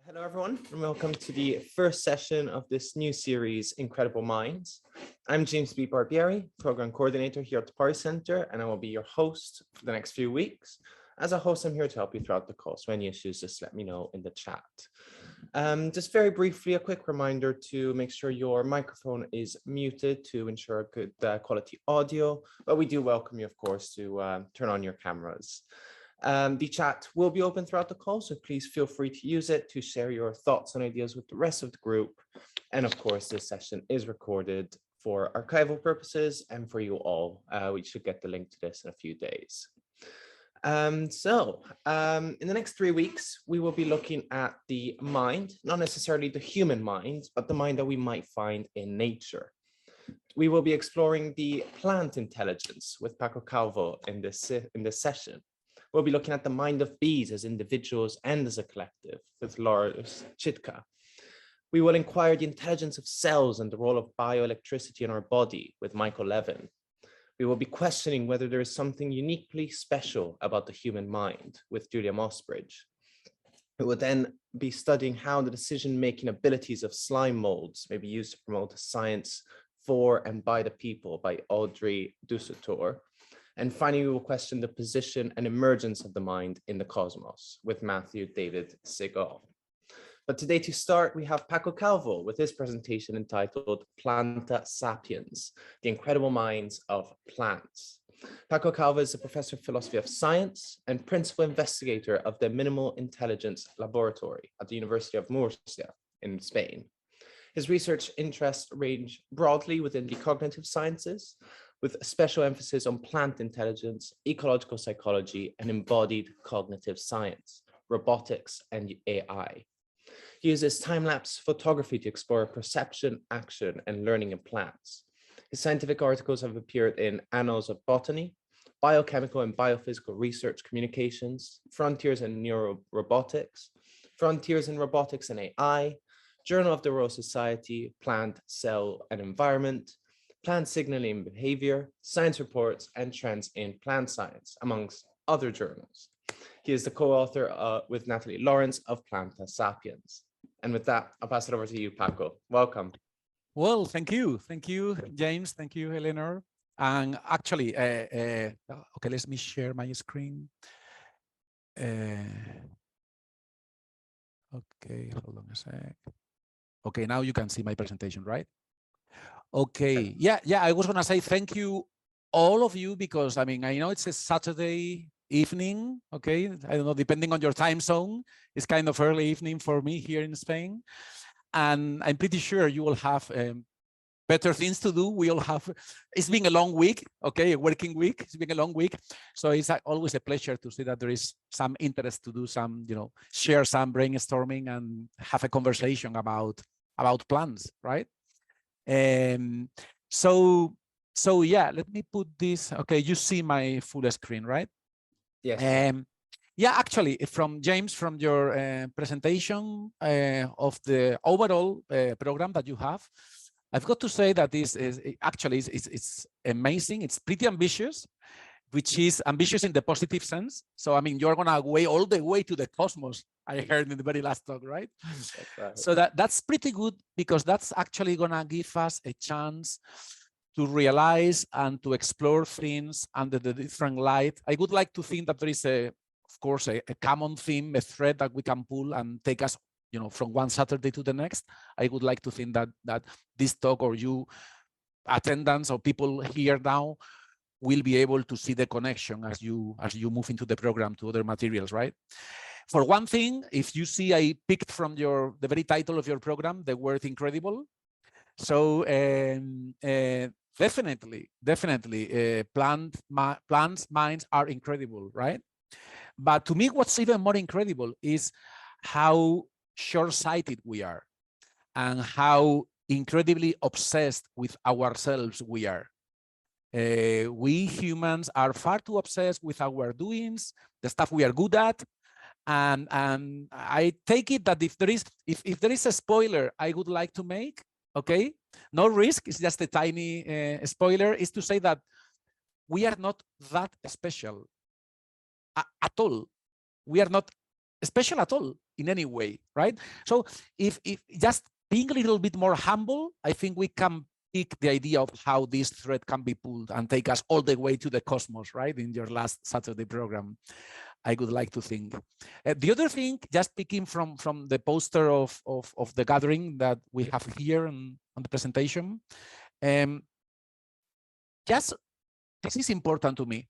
Hello, everyone, and welcome to the first session of this new series, Incredible Minds. I'm James B. Barbieri, Program Coordinator here at the Party Center, and I will be your host for the next few weeks. As a host, I'm here to help you throughout the course. For any issues, just let me know in the chat. Just very briefly, a quick reminder to make sure your microphone is muted to ensure good quality audio, but we do welcome you, of course, to turn on your cameras. The chat will be open throughout the call, so please feel free to use it to share your thoughts and ideas with the rest of the group. And of course, this session is recorded for archival purposes and for you all. We should get the link to this in a few days. In the next 3 weeks, we will be looking at the mind, not necessarily the human mind, but the mind that we might find in nature. We will be exploring the plant intelligence with Paco Calvo in this session. We'll be looking at the mind of bees as individuals and as a collective with Lars Chitka. We will inquire the intelligence of cells and the role of bioelectricity in our body with Michael Levin. We will be questioning whether there is something uniquely special about the human mind with Julia Mossbridge. We will then be studying how the decision-making abilities of slime molds may be used to promote a science for and by the people by Audrey Dusautour. And finally, we will question the position and emergence of the mind in the cosmos with Matthew David Segal. But today to start, we have Paco Calvo with his presentation entitled Planta Sapiens, the Incredible Minds of Plants. Paco Calvo is a professor of philosophy of science and principal investigator of the Minimal Intelligence Laboratory at the University of Murcia in Spain. His research interests range broadly within the cognitive sciences, with a special emphasis on plant intelligence, ecological psychology, and embodied cognitive science, robotics, and AI. He uses time-lapse photography to explore perception, action, and learning in plants. His scientific articles have appeared in Annals of Botany, Biochemical and Biophysical Research Communications, Frontiers in Neurorobotics, Frontiers in Robotics and AI, Journal of the Royal Society, Plant, Cell, and Environment, Plant Signaling and Behavior, Science Reports, and Trends in Plant Science, amongst other journals. He is the co-author with Natalie Lawrence of Planta Sapiens. And with that, I'll pass it over to you, Paco. Welcome. Well, thank you. Thank you, James. Thank you, Eleanor. And actually, okay, let me share my screen. Okay, hold on a sec. Okay, now you can see my presentation, right? Okay, yeah, I was gonna say thank you, all of you, because I mean, I know it's a Saturday evening, okay? I don't know, depending on your time zone, it's kind of early evening for me here in Spain. And I'm pretty sure you will have better things to do. We all have, it's been a long week, okay, a working week. It's been a long week. So it's always a pleasure to see that there is some interest to do some, share some brainstorming and have a conversation about plants, right? So yeah, let me put this. Okay, you see my full screen, right? Yes. Yeah, actually, from James, from your presentation of the overall program that you have, I've got to say that this is actually it's amazing. It's pretty ambitious, which is ambitious in the positive sense. So I mean, you're gonna go all the way to the cosmos. I heard in the very last talk, right? Right. So that's pretty good, because that's actually gonna give us a chance to realize and to explore things under the different light. I would like to think that there is of course, a common theme, a thread that we can pull and take us, from one Saturday to the next. I would like to think that this talk, or you attendants or people here now, will be able to see the connection as you move into the program to other materials, right? For one thing, if you see, I picked from the very title of your program, the word incredible. So definitely, plants' minds are incredible, right? But to me, what's even more incredible is how short-sighted we are and how incredibly obsessed with ourselves we are. We humans are far too obsessed with our doings, the stuff we are good at. And I take it that if there is a spoiler I would like to make, okay, no risk, it's just a tiny spoiler, is to say that we are not that special at all. We are not special at all in any way, right? So if just being a little bit more humble, I think we can pick the idea of how this thread can be pulled and take us all the way to the cosmos, right? In your last Saturday program, I would like to think. The other thing, just picking from the poster of the gathering that we have here on the presentation, just this is important to me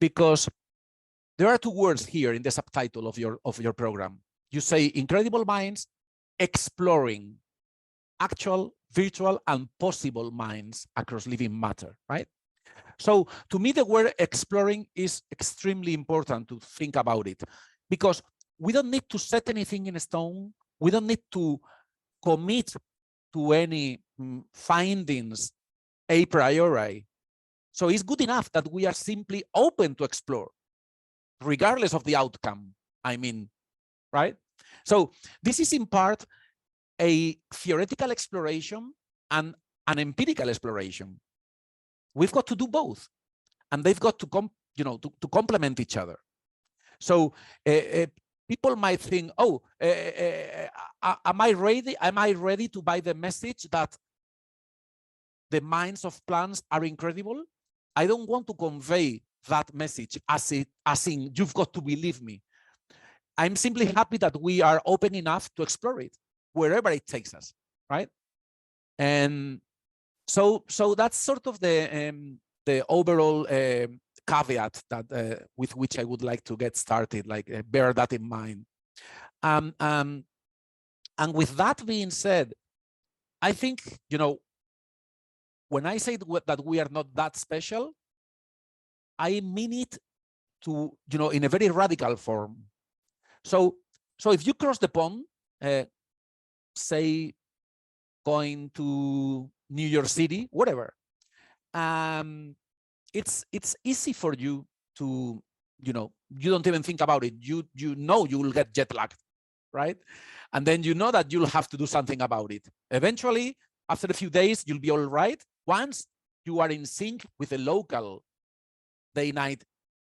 because there are two words here in the subtitle of your program. You say incredible minds exploring actual, virtual, and possible minds across living matter, right? So to me, the word exploring is extremely important to think about it because we don't need to set anything in stone. We don't need to commit to any findings a priori. So it's good enough that we are simply open to explore, regardless of the outcome, I mean, right? So this is in part a theoretical exploration and an empirical exploration. We've got to do both, and they've got to to complement each other. So people might think, oh, am I ready? Am I ready to buy the message that the minds of plants are incredible? I don't want to convey that message as in you've got to believe me. I'm simply happy that we are open enough to explore it wherever it takes us, right? And so that's sort of the overall caveat that with which I would like to get started, like bear that in mind. And with that being said, I think, when I say that we are not that special, I mean it to, in a very radical form. So if you cross the pond, say going to New York City, whatever, it's easy for you to, you don't even think about it. You know you will get jet lagged, right? And then you know that you'll have to do something about it. Eventually, after a few days, you'll be all right once you are in sync with the local day-night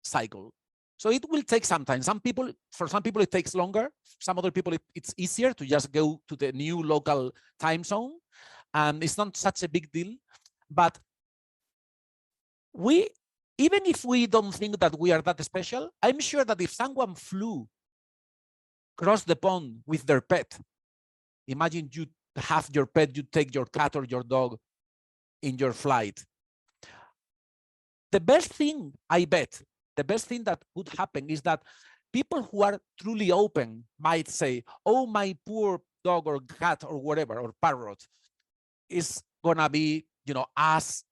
cycle. So it will take some time. For some people, it takes longer. Some other people, it's easier to just go to the new local time zone. And it's not such a big deal. But even if we don't think that we are that special, I'm sure that if someone flew across the pond with their pet, imagine you have your pet, you take your cat or your dog in your flight. The best thing, I bet, the best thing that would happen is that people who are truly open might say, oh, my poor dog or cat or whatever, or parrot is gonna be, as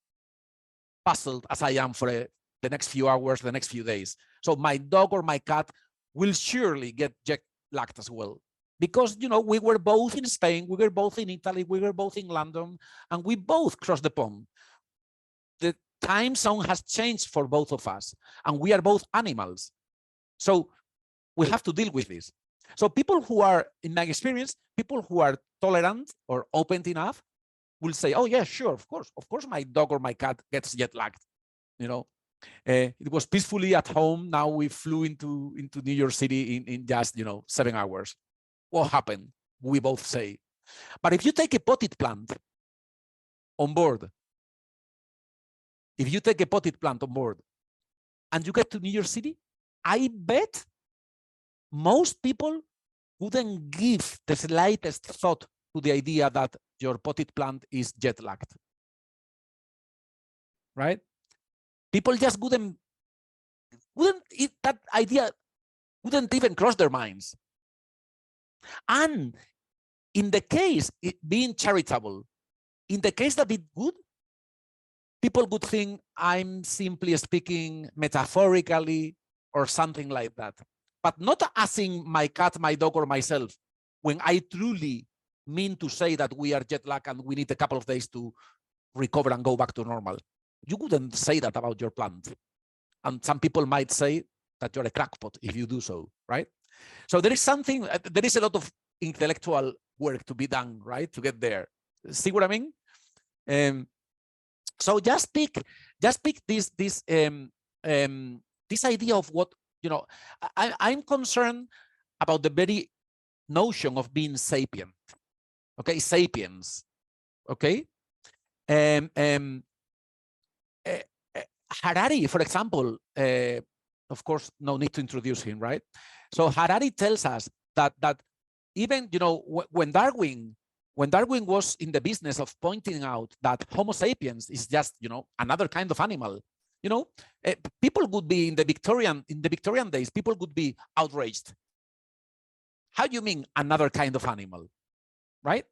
puzzled as I am for the next few hours, the next few days. So my dog or my cat will surely get jet lagged as well. Because, we were both in Spain, we were both in Italy, we were both in London, and we both crossed the pond. The time zone has changed for both of us, and we are both animals. So we have to deal with this. So people who are, in my experience, people who are tolerant or open enough will say, oh yeah, sure, of course my dog or my cat gets jet lagged. It was peacefully at home. Now we flew into New York City in just 7 hours. What happened? We both say. But if you take a potted plant on board, and you get to New York City, I bet most people wouldn't give the slightest thought to the idea that your potted plant is jet lagged, right? People just that idea wouldn't even cross their minds. And in the case, being charitable, in the case that it would, people would think I'm simply speaking metaphorically or something like that, but not as in my cat, my dog, or myself, when I truly mean to say that we are jet lagged and we need a couple of days to recover and go back to normal. You wouldn't say that about your plant. And some people might say that you're a crackpot if you do so, right? So there is a lot of intellectual work to be done, right, to get there. See what I mean? So just pick this idea of what, I'm concerned about the very notion of being sapient. Okay, sapiens. Okay. Harari, for example, of course, no need to introduce him, right? So Harari tells us that even, you know, when Darwin was in the business of pointing out that Homo sapiens is just, you know, another kind of animal, you know, people would be in the Victorian days, people would be outraged. How do you mean another kind of animal, right?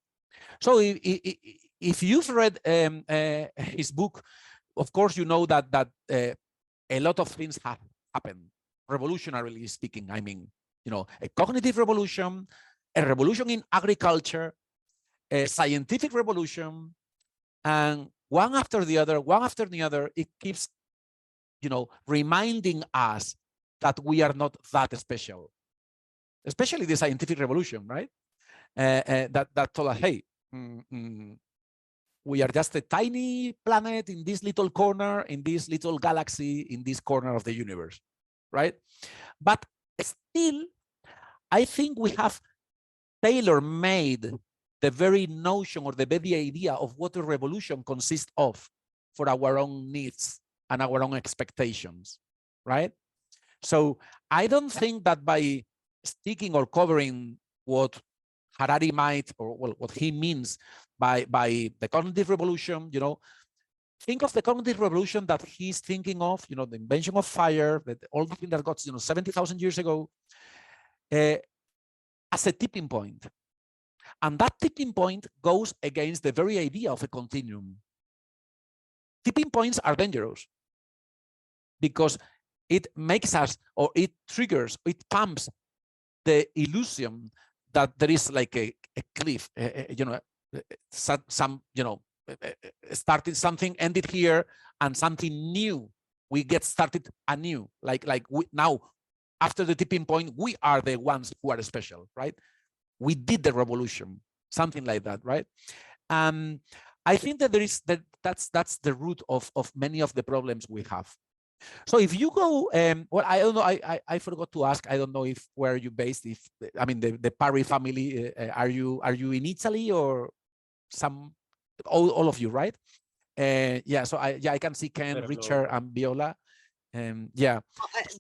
So if you've read his book, of course, you know that a lot of things have happened, revolutionarily speaking. I mean, you know, a cognitive revolution, a revolution in agriculture, a scientific revolution, and one after the other, it keeps, you know, reminding us that we are not that special, especially the scientific revolution, right? That told us, hey, we are just a tiny planet in this little corner, in this little galaxy, in this corner of the universe, right? But still, I think we have tailor-made the very notion or the very idea of what a revolution consists of for our own needs and our own expectations, right? So I don't think that by sticking or covering what Harari might, or well, what he means by the cognitive revolution, you know, think of the cognitive revolution that he's thinking of, you know, the invention of fire, all the things that got, you know, 70,000 years ago, as a tipping point. And that tipping point goes against the very idea of a continuum. Tipping points are dangerous because it makes us, or it triggers, it pumps the illusion that there is like a cliff, you know, some, you know, started something, ended here, and something new. We get started anew. Like we, now, after the tipping point, we are the ones who are special, right? We did the revolution, something like that, right? I think that there is that's the root of many of the problems we have. So if you go, well, I don't know, I forgot to ask. I don't know if where you based. If I mean the Parry family, are you in Italy or some all of you, right? Yeah. So I can see Ken, Richard, and Viola. Yeah.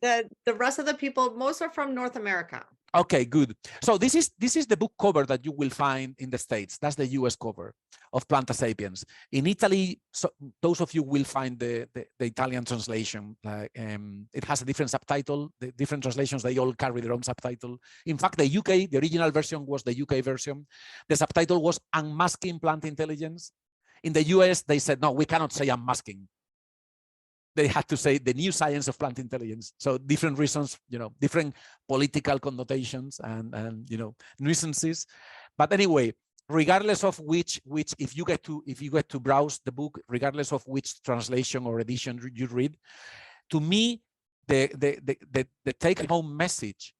The rest of the people, most are from North America. Okay, good. So this is the book cover that you will find in the States. That's the US cover of Planta Sapiens. In Italy, so those of you will find the Italian translation. It has a different subtitle. The different translations, they all carry their own subtitle. In fact, the UK, the original version was the UK version. The subtitle was Unmasking Plant Intelligence. In the US, they said, no, we cannot say unmasking. They had to say the new science of plant intelligence. So different reasons, you know, different political connotations and you know, nuisances. But anyway, regardless of which if you get to browse the book, regardless of which translation or edition you read, to me, the take-home message,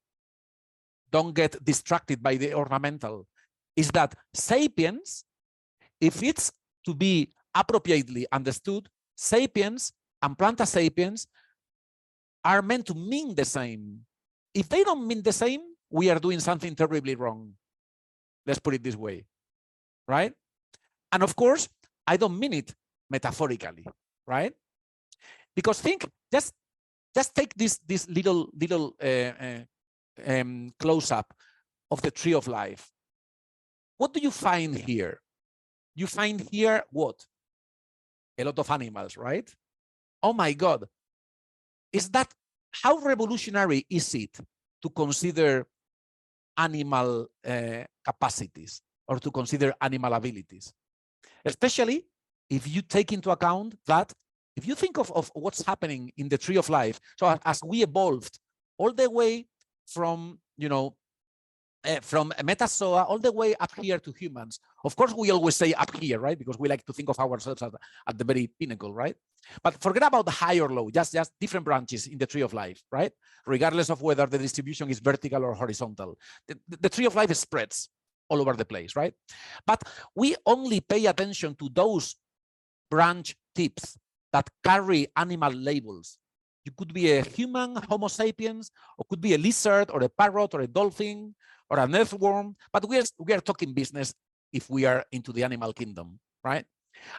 don't get distracted by the ornamental, is that sapiens, if it's to be appropriately understood, sapiens and Planta Sapiens are meant to mean the same. If they don't mean the same, we are doing something terribly wrong. Let's put it this way, right? And of course, I don't mean it metaphorically, right? Because think, just take this little close-up of the tree of life. What do you find here? You find here what? A lot of animals, right? Oh my God, is that, how revolutionary is it to consider animal capacities or to consider animal abilities? Especially if you take into account that, if you think of what's happening in the tree of life, so as we evolved all the way from, you know, from metazoa all the way up here to humans. Of course, we always say up here, right? Because we like to think of ourselves at the very pinnacle, right? But forget about the high or low, just different branches in the tree of life, right? Regardless of whether the distribution is vertical or horizontal. The tree of life spreads all over the place, right? But we only pay attention to those branch tips that carry animal labels. You could be a human, Homo sapiens, or could be a lizard, or a parrot, or a dolphin, or an earthworm. But we are talking business if we are into the animal kingdom, right?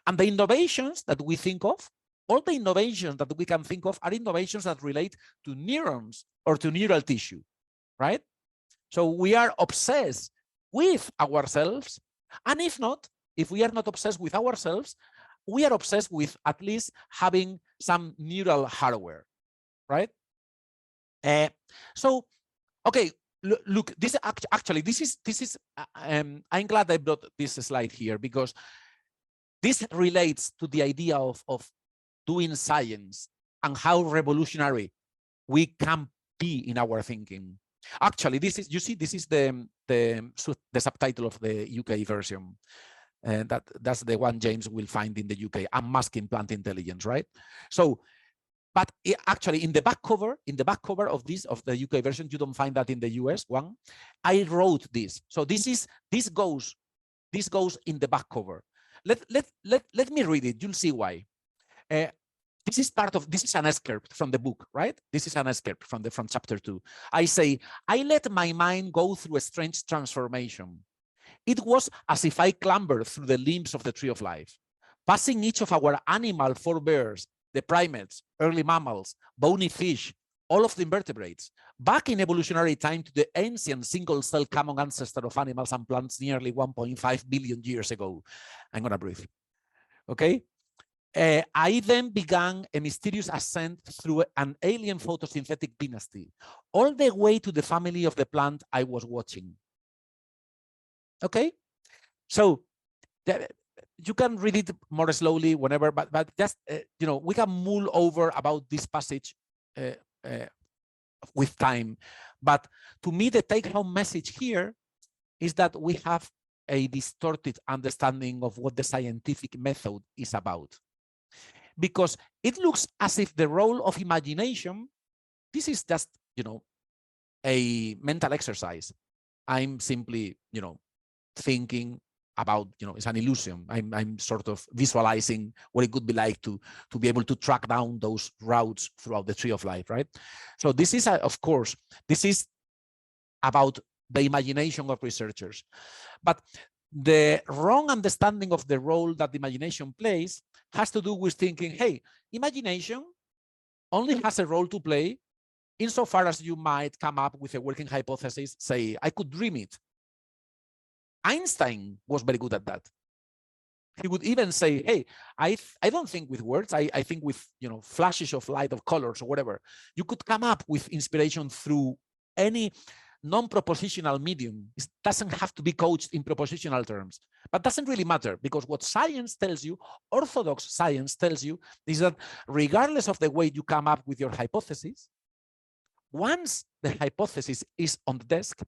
And the innovations that we think of, all the innovations that we can think of are innovations that relate to neurons or to neural tissue, right? So we are obsessed with ourselves. And if not, if we are not obsessed with ourselves, we are obsessed with at least having some neural hardware, right? So, okay, look, this actually, this is I'm glad I brought this slide here because this relates to the idea of doing science and how revolutionary we can be in our thinking. Actually, this is, you see, this is the subtitle of the UK version. That's the one James will find in the UK, Unmasking Plant Intelligence, right? So, but actually in the back cover of the UK version, you don't find that in the US one. I wrote this. So this goes in the back cover. Let me read it. You'll see why. This is an excerpt from the book, right? This is an excerpt from chapter 2. I say, I let my mind go through a strange transformation. It was as if I clambered through the limbs of the tree of life, passing each of our animal forebears, the primates, early mammals, bony fish, all of the invertebrates, back in evolutionary time to the ancient single-cell common ancestor of animals and plants nearly 1.5 billion years ago. I'm gonna breathe, okay? I then began a mysterious ascent through an alien photosynthetic dynasty, all the way to the family of the plant I was watching. Okay, so you can read it more slowly whenever, but just you know, we can mull over about this passage with time. But to me, the take-home message here is that we have a distorted understanding of what the scientific method is about. Because it looks as if the role of imagination, this is just, you know, a mental exercise. I'm simply, you know, thinking about, you know, it's an illusion. I'm sort of visualizing what it could be like to be able to track down those routes throughout the tree of life, right? So this is, of course, this is about the imagination of researchers. But the wrong understanding of the role that the imagination plays has to do with thinking, hey, imagination only has a role to play insofar as you might come up with a working hypothesis, say, I could dream it. Einstein was very good at that. He would even say, hey, I don't think with words, I think with, you know, flashes of light, of colors or whatever. You could come up with inspiration through any non-propositional medium. It doesn't have to be coached in propositional terms, but doesn't really matter, because what science tells you, orthodox science tells you, is that regardless of the way you come up with your hypothesis, once the hypothesis is on the desk,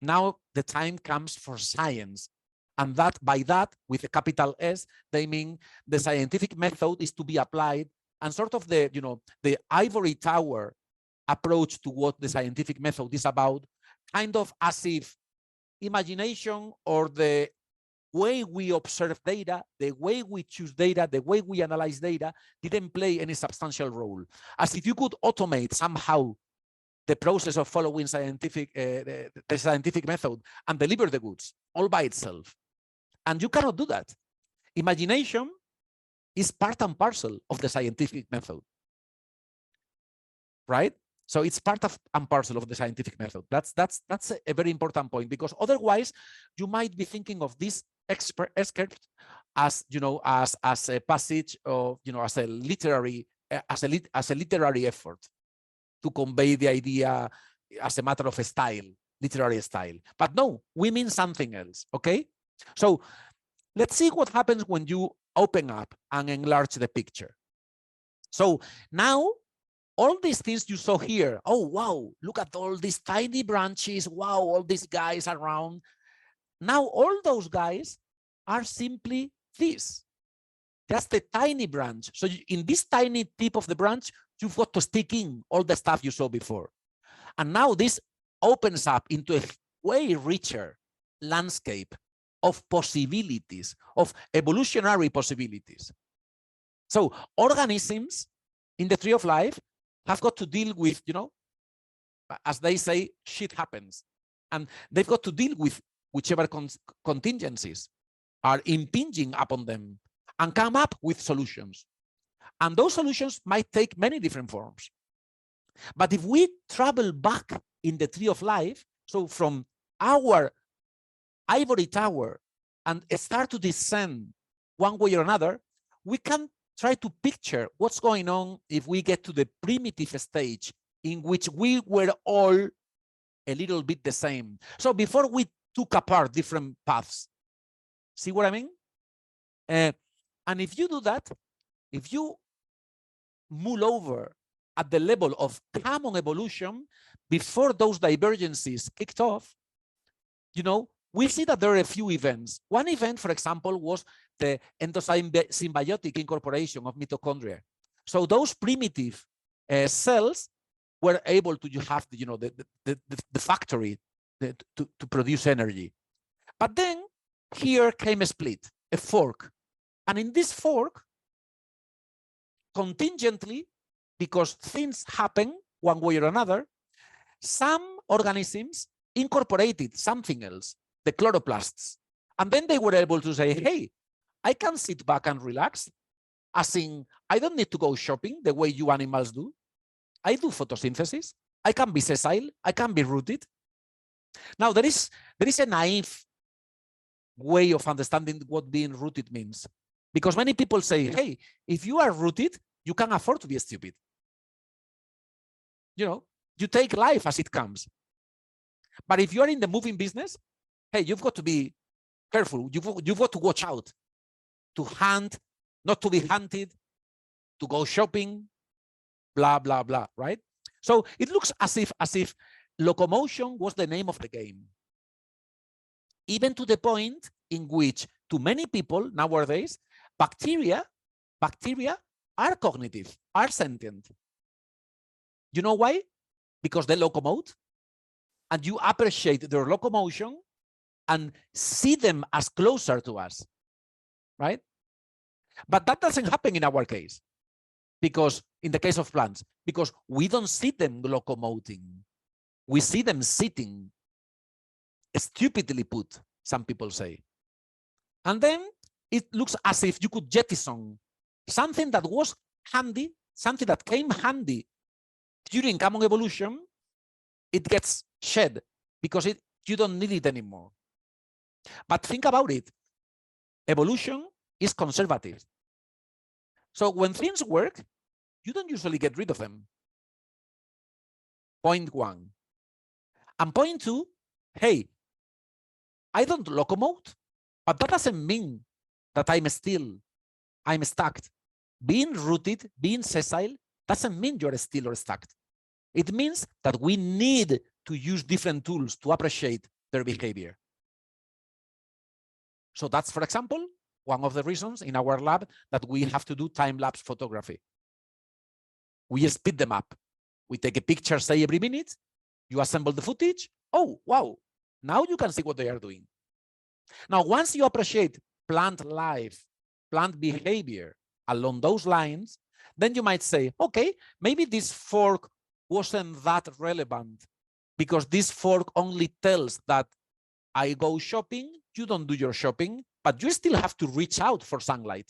now the time comes for science. And that, by that, with a capital S, they mean the scientific method is to be applied, and sort of the, you know, the ivory tower approach to what the scientific method is about, kind of as if imagination or the way we observe data, the way we choose data, the way we analyze data didn't play any substantial role. As if you could automate somehow the process of following the scientific method and deliver the goods all by itself. And you cannot do that. Imagination is part and parcel of the scientific method, right? So it's part of and parcel of the scientific method. That's a very important point, because otherwise you might be thinking of this excerpt as, you know, as a passage of, you know, as a literary effort to convey the idea as a matter of a style, literary style. But no, we mean something else. Okay, so let's see what happens when you open up and enlarge the picture. So now, all these things you saw here, oh, wow, look at all these tiny branches. Wow, all these guys around. Now, all those guys are simply this, just a tiny branch. So in this tiny tip of the branch, you've got to stick in all the stuff you saw before. And now this opens up into a way richer landscape of possibilities, of evolutionary possibilities. So organisms in the tree of life have got to deal with, as they say, shit happens. And they've got to deal with whichever contingencies are impinging upon them and come up with solutions. And those solutions might take many different forms. But if we travel back in the tree of life, so from our ivory tower and start to descend one way or another, we can try to picture what's going on if we get to the primitive stage in which we were all a little bit the same. So before we took apart different paths, see what I mean? And if you do that, if you mull over at the level of common evolution before those divergences kicked off, we see that there are a few events. One event, for example, was the endosymbiotic incorporation of mitochondria. So those primitive cells were able to have the factory to produce energy. But then here came a split, a fork. And in this fork, contingently, because things happen one way or another, some organisms incorporated something else, the chloroplasts. And then they were able to say, hey, I can sit back and relax, as in, I don't need to go shopping the way you animals do. I do photosynthesis. I can be sessile. I can be rooted. Now, there is a naive way of understanding what being rooted means. Because many people say, hey, if you are rooted, you can afford to be stupid. You take life as it comes. But if you are in the moving business, hey, you've got to be careful. You've got to watch out, to hunt, not to be hunted, to go shopping, blah, blah, blah, right? So it looks as if locomotion was the name of the game. Even to the point in which, to many people nowadays, bacteria are cognitive, are sentient. You know why? Because they locomote, and you appreciate their locomotion and see them as closer to us, right? But that doesn't happen in our case, because in the case of plants, because we don't see them locomoting. We see them sitting, stupidly put, some people say. And then it looks as if you could jettison something that was handy, something that came handy during common evolution. It gets shed because you don't need it anymore. But think about it. Evolution is conservative. So when things work, you don't usually get rid of them. Point one. And point two, hey, I don't locomote, but that doesn't mean that I'm stuck. Being rooted, being sessile, doesn't mean you're still or stuck. It means that we need to use different tools to appreciate their behavior. So that's, for example, one of the reasons in our lab that we have to do time-lapse photography. We speed them up. We take a picture, say, every minute. You assemble the footage. Oh, wow. Now you can see what they are doing. Now, once you appreciate plant life, plant behavior along those lines, then you might say, okay, maybe this fork wasn't that relevant because this fork only tells that I go shopping, you don't do your shopping, but you still have to reach out for sunlight.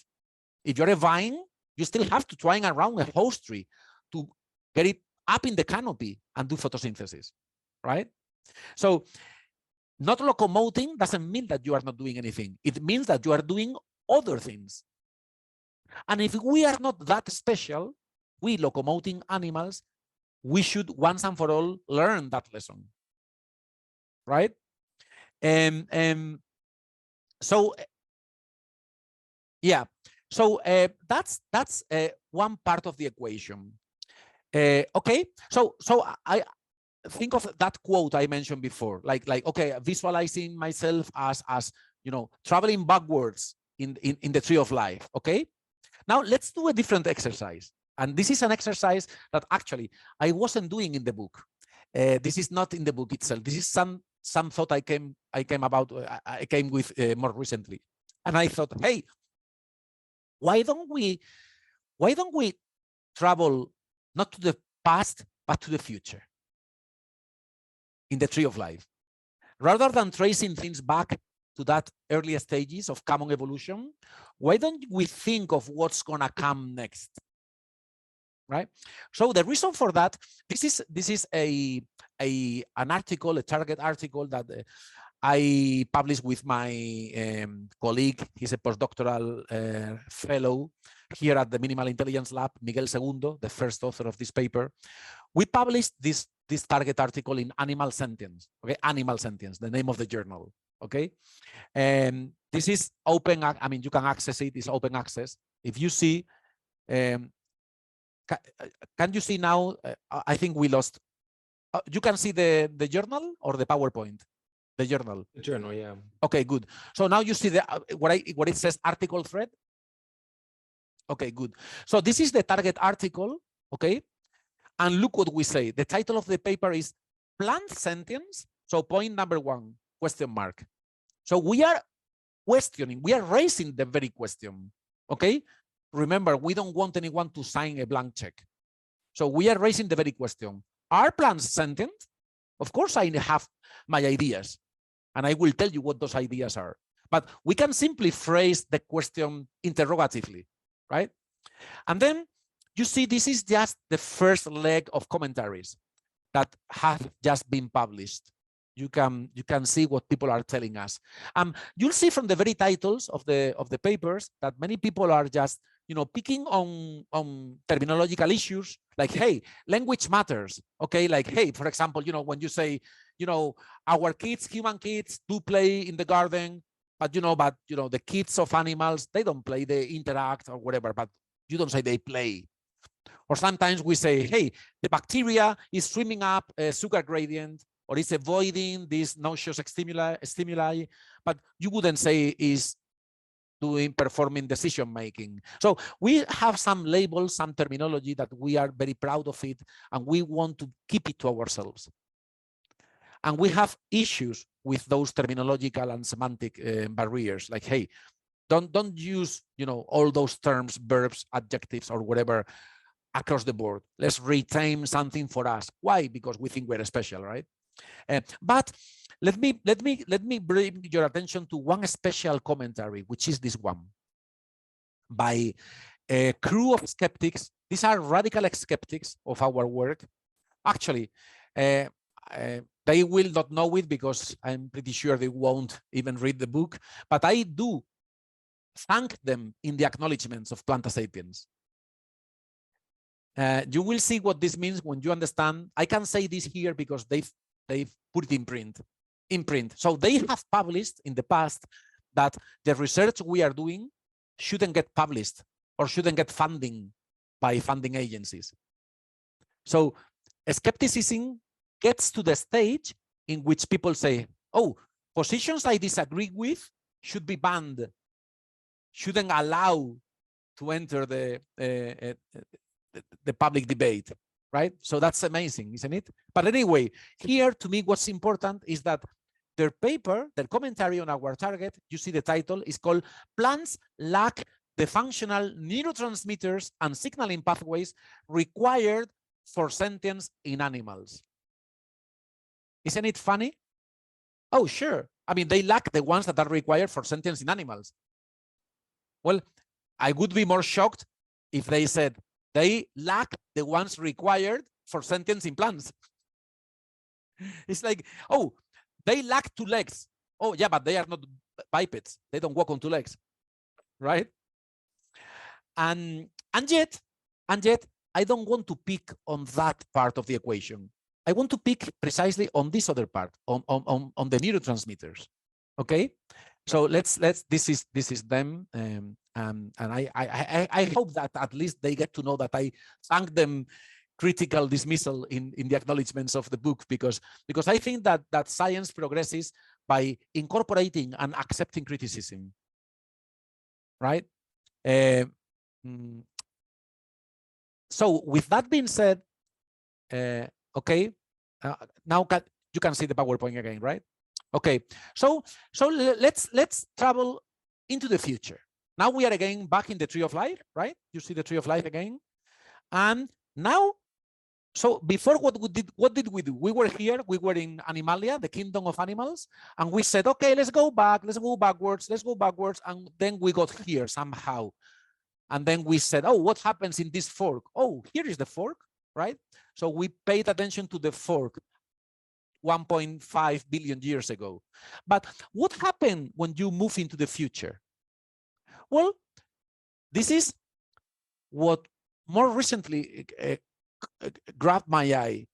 If you're a vine, you still have to twine around a host tree to get it up in the canopy and do photosynthesis, right? So not locomoting doesn't mean that you are not doing anything. It means that you are doing other things. And if we are not that special, we locomoting animals, we should once and for all learn that lesson, right? So yeah, so that's one part of the equation. Okay, so I think of that quote I mentioned before, like okay, visualizing myself as traveling backwards in the tree of life. Okay, now let's do a different exercise. And this is an exercise that actually I wasn't doing in the book. This is not in the book itself. This is some thought I came with more recently. And I thought, hey, why don't we travel not to the past, but to the future in the tree of life. Rather than tracing things back to that early stages of common evolution, why don't we think of what's gonna come next? Right. So the reason for that, this is an article, a target article that I published with my colleague. He's a postdoctoral fellow here at the Minimal Intelligence Lab, Miguel Segundo, the first author of this paper. We published this target article in Animal Sentience. Okay, Animal Sentience, the name of the journal. Okay, and this is open. I mean, you can access it. It's open access. If you see. Can you see now? I think we lost. You can see the journal or the PowerPoint? The journal. The journal, yeah. Okay, good. So now you see the what it says article thread. Okay, good. So this is the target article. Okay, and look what we say. The title of the paper is Plant Sentience. So point number 1, question mark. So we are questioning. We are raising the very question. Okay. Remember, we don't want anyone to sign a blank check. So we are raising the very question. Are plants sentient? Of course, I have my ideas, and I will tell you what those ideas are. But we can simply phrase the question interrogatively, right? And then you see, this is just the first leg of commentaries that have just been published. You can see what people are telling us. You'll see from the very titles of the papers that many people are just picking on terminological issues like, hey, language matters. Okay, like, hey, for example, when you say, our kids, human kids, do play in the garden, but the kids of animals, they don't play, they interact or whatever, but you don't say they play. Or sometimes we say, hey, the bacteria is swimming up a sugar gradient, or is avoiding these nauseous stimuli, but you wouldn't say is performing decision making. So we have some labels, some terminology that we are very proud of it, and we want to keep it to ourselves. And we have issues with those terminological and semantic barriers, like, hey, don't use all those terms, verbs, adjectives, or whatever across the board. Let's retain something for us. Why? Because we think we're special, right? But let me bring your attention to one special commentary, which is this one by a crew of skeptics. These are radical skeptics of our work. Actually, they will not know it because I'm pretty sure they won't even read the book, but I do thank them in the acknowledgements of Planta Sapiens. You will see what this means when you understand. I can say this here because they've put it in print. So they have published in the past that the research we are doing shouldn't get published or shouldn't get funding by funding agencies. So skepticism gets to the stage in which people say, oh, positions I disagree with should be banned, shouldn't allow to enter the public debate. Right? So that's amazing, isn't it? But anyway, here to me, what's important is that their paper, their commentary on our target, you see the title, is called Plants Lack the Functional Neurotransmitters and Signaling Pathways Required for Sentience in Animals. Isn't it funny? Oh, sure. I mean, they lack the ones that are required for sentience in animals. Well, I would be more shocked if they said, they lack the ones required for sentience in plants. It's like, oh, they lack 2 legs. Oh, yeah, but they are not bipeds. They don't walk on 2 legs, right? And yet, I don't want to pick on that part of the equation. I want to pick precisely on this other part, on the neurotransmitters. Okay, so let's this is them. And I hope that at least they get to know that I thank them critical dismissal in the acknowledgements of the book, because I think that science progresses by incorporating and accepting criticism, right? So with that being said, okay, now you can see the PowerPoint again, right? Okay, so let's travel into the future. Now we are again back in the tree of life, right? You see the tree of life again. And now So before, what did we do? We were here, we were in Animalia, the kingdom of animals, and we said, okay, let's go back, let's go backwards, and then we got here somehow. And then we said, oh, what happens in this fork? Oh, here is the fork, right? So we paid attention to the fork 1.5 billion years ago. But what happened when you move into the future? Well, this is what more recently grabbed my eye,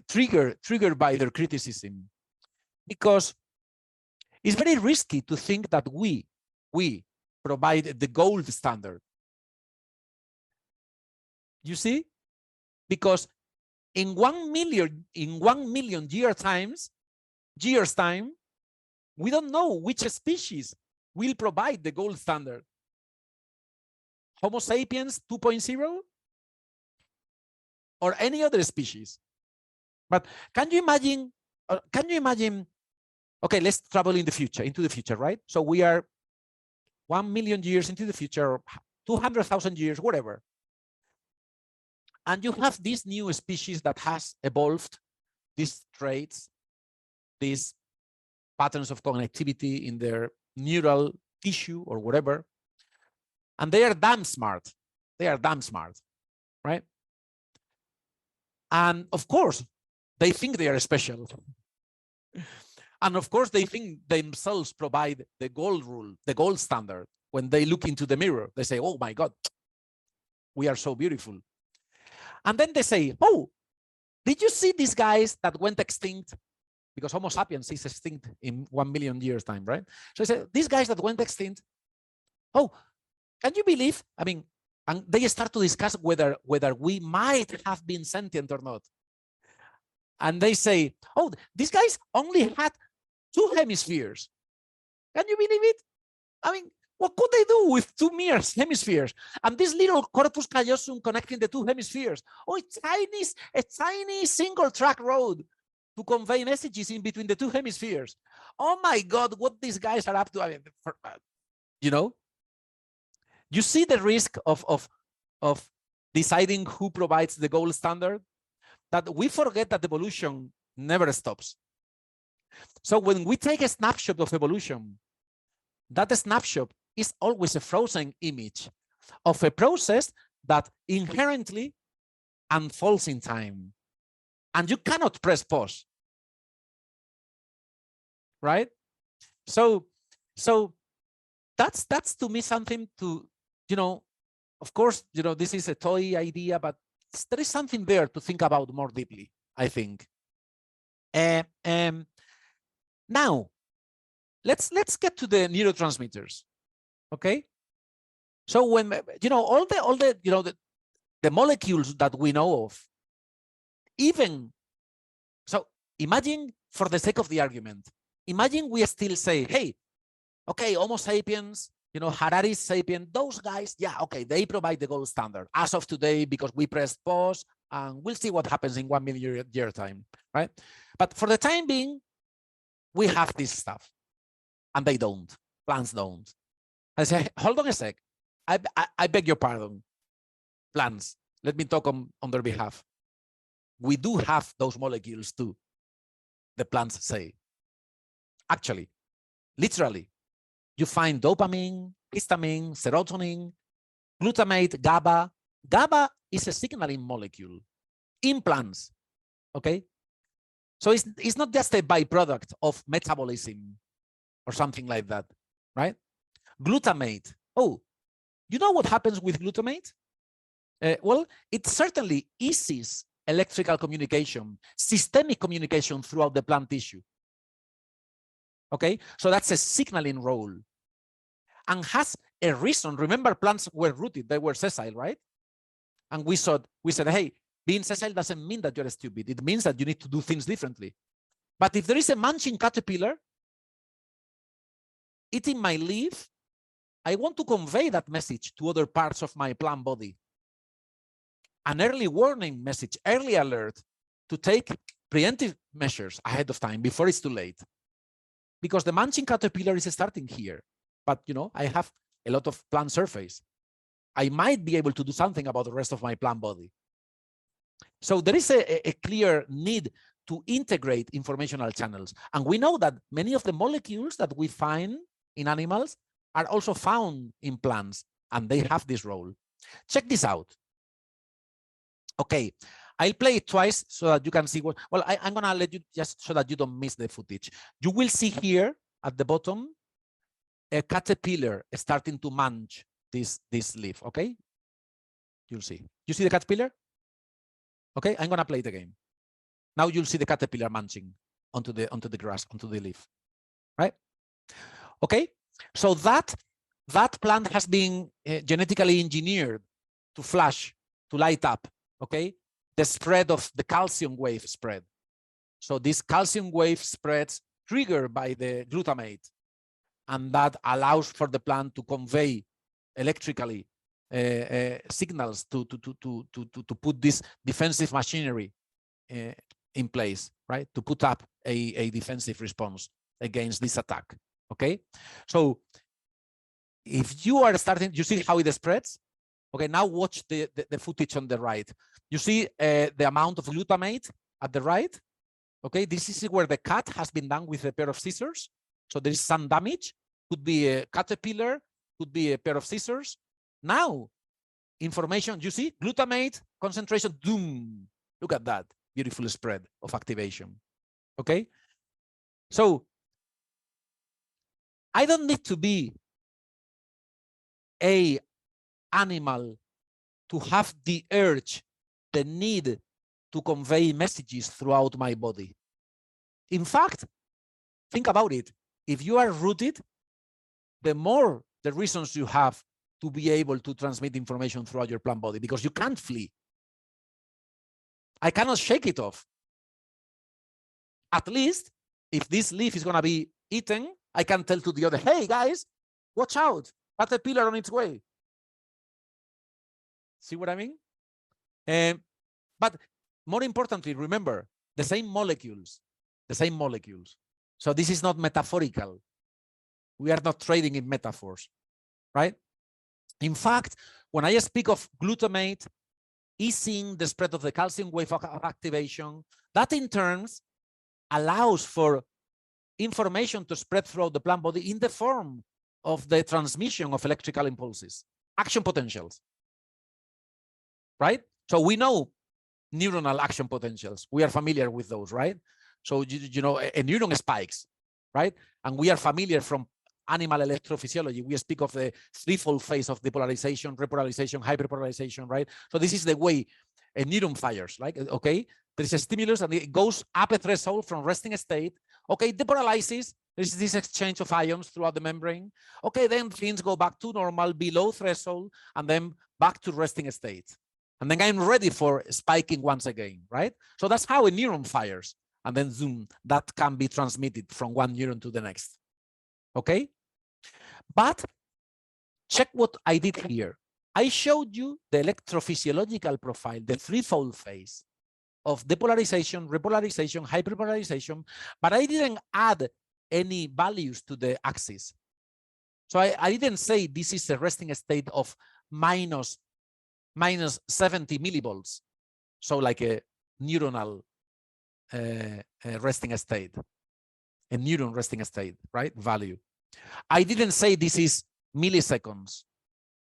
triggered by their criticism, because it's very risky to think that we provide the gold standard. You see, because in 1 million years time, we don't know which species will provide the gold standard. Homo sapiens 2.0 or any other species. But can you imagine? Okay, let's travel into the future, right? So we are 1 million years into the future, 200,000 years, whatever. And you have this new species that has evolved these traits, these patterns of connectivity in their neural tissue or whatever. And they are damn smart. They are damn smart, right? And of course, they think they are special. And of course, they think themselves provide the gold rule, the gold standard. When they look into the mirror, they say, oh my God, we are so beautiful. And then they say, oh, did you see these guys that went extinct? Because Homo sapiens is extinct in 1 million years time, right? So I said, these guys that went extinct, oh, can you believe? I mean, and they start to discuss whether we might have been sentient or not. And they say, oh, these guys only had 2 hemispheres. Can you believe it? I mean, what could they do with 2 mere hemispheres? And this little corpus callosum connecting the 2 hemispheres. Oh, a tiny single track road to convey messages in between the 2 hemispheres. Oh my God, what these guys are up to. I mean, you know, you see the risk of deciding who provides the gold standard, that we forget that evolution never stops. So when we take a snapshot of evolution, that snapshot is always a frozen image of a process that inherently unfolds in time. And you cannot press pause, right? So that's to me something to, you know, of course, you know, this is a toy idea, but there is something there to think about more deeply, I think. Now, let's get to the neurotransmitters, okay? So when, you know, all the you know, the molecules that we know of, even, so imagine, for the sake of the argument, imagine we still say, hey, okay, Homo sapiens, you know, Harari sapien, those guys, yeah, okay, they provide the gold standard as of today because we pressed pause and we'll see what happens in 1 million year time, right? But for the time being, we have this stuff and they don't, plants don't. I say, hold on a sec, I beg your pardon, plants, let me talk on their behalf. We do have those molecules too, the plants say. Actually, literally, you find dopamine, histamine, serotonin, glutamate, GABA. GABA is a signaling molecule in plants, okay? So it's not just a byproduct of metabolism or something like that, right? Glutamate. Oh, you know what happens with glutamate? Well, it certainly eases electrical communication, systemic communication throughout the plant tissue. Okay, so that's a signaling role and has a reason. Remember, plants were rooted, they were sessile, right? And we said, hey, being sessile doesn't mean that you're stupid. It means that you need to do things differently. But if there is a munching caterpillar eating my leaf, I want to convey that message to other parts of my plant body. An early warning message, early alert, to take preemptive measures ahead of time before it's too late. Because the munching caterpillar is starting here, but you know, I have a lot of plant surface. I might be able to do something about the rest of my plant body. So there is a clear need to integrate informational channels. And we know that many of the molecules that we find in animals are also found in plants, and they have this role. Check this out. Okay, I'll play it twice so that you can see what, well, I'm gonna let you just so that you don't miss the footage. You will see here at the bottom, a caterpillar starting to munch this leaf, okay? You'll see. You see the caterpillar? Okay, I'm gonna play the game. Now you'll see the caterpillar munching onto the grass, onto the leaf, right? Okay, so that plant has been genetically engineered to flash, to light up, okay? The spread of the calcium wave spread. So this calcium wave spreads triggered by the glutamate, and that allows for the plant to convey electrically signals to put this defensive machinery in place, right? To put up a defensive response against this attack, okay? So if you are starting, you see how it spreads? Okay, now watch the footage on the right. You see the amount of glutamate at the right? Okay, this is where the cut has been done with a pair of scissors. So there is some damage, could be a caterpillar, could be a pair of scissors. Now, information, you see, glutamate, concentration, doom. Look at that, beautiful spread of activation, okay? So, I don't need to be an animal to have the urge, the need to convey messages throughout my body. In fact, think about it. If you are rooted, the more the reasons you have to be able to transmit information throughout your plant body, because you can't flee. I cannot shake it off. At least, if this leaf is going to be eaten, I can tell to the other, hey guys, watch out, caterpillar on its way. See what I mean? But more importantly, remember, the same molecules. So this is not metaphorical. We are not trading in metaphors, right? In fact, when I speak of glutamate easing the spread of the calcium wave of activation, that in turn allows for information to spread throughout the plant body in the form of the transmission of electrical impulses, action potentials, right? So we know neuronal action potentials. We are familiar with those, right? So, you know, a neuron spikes, right? And we are familiar from animal electrophysiology. We speak of the threefold phase of depolarization, repolarization, hyperpolarization, right? So this is the way a neuron fires, like, okay, there is a stimulus and it goes up a threshold from resting state. Okay, depolarizes, there's this exchange of ions throughout the membrane. Okay, then things go back to normal, below threshold, and then back to resting state. And then I'm ready for spiking once again, right? So that's how a neuron fires. And then zoom, that can be transmitted from one neuron to the next. Okay? But check what I did here. I showed you the electrophysiological profile, the threefold phase of depolarization, repolarization, hyperpolarization, but I didn't add any values to the axis. So I didn't say this is a resting state of minus 70 millivolts. So like a neuronal resting state, a neuron resting state, right? Value. I didn't say this is milliseconds.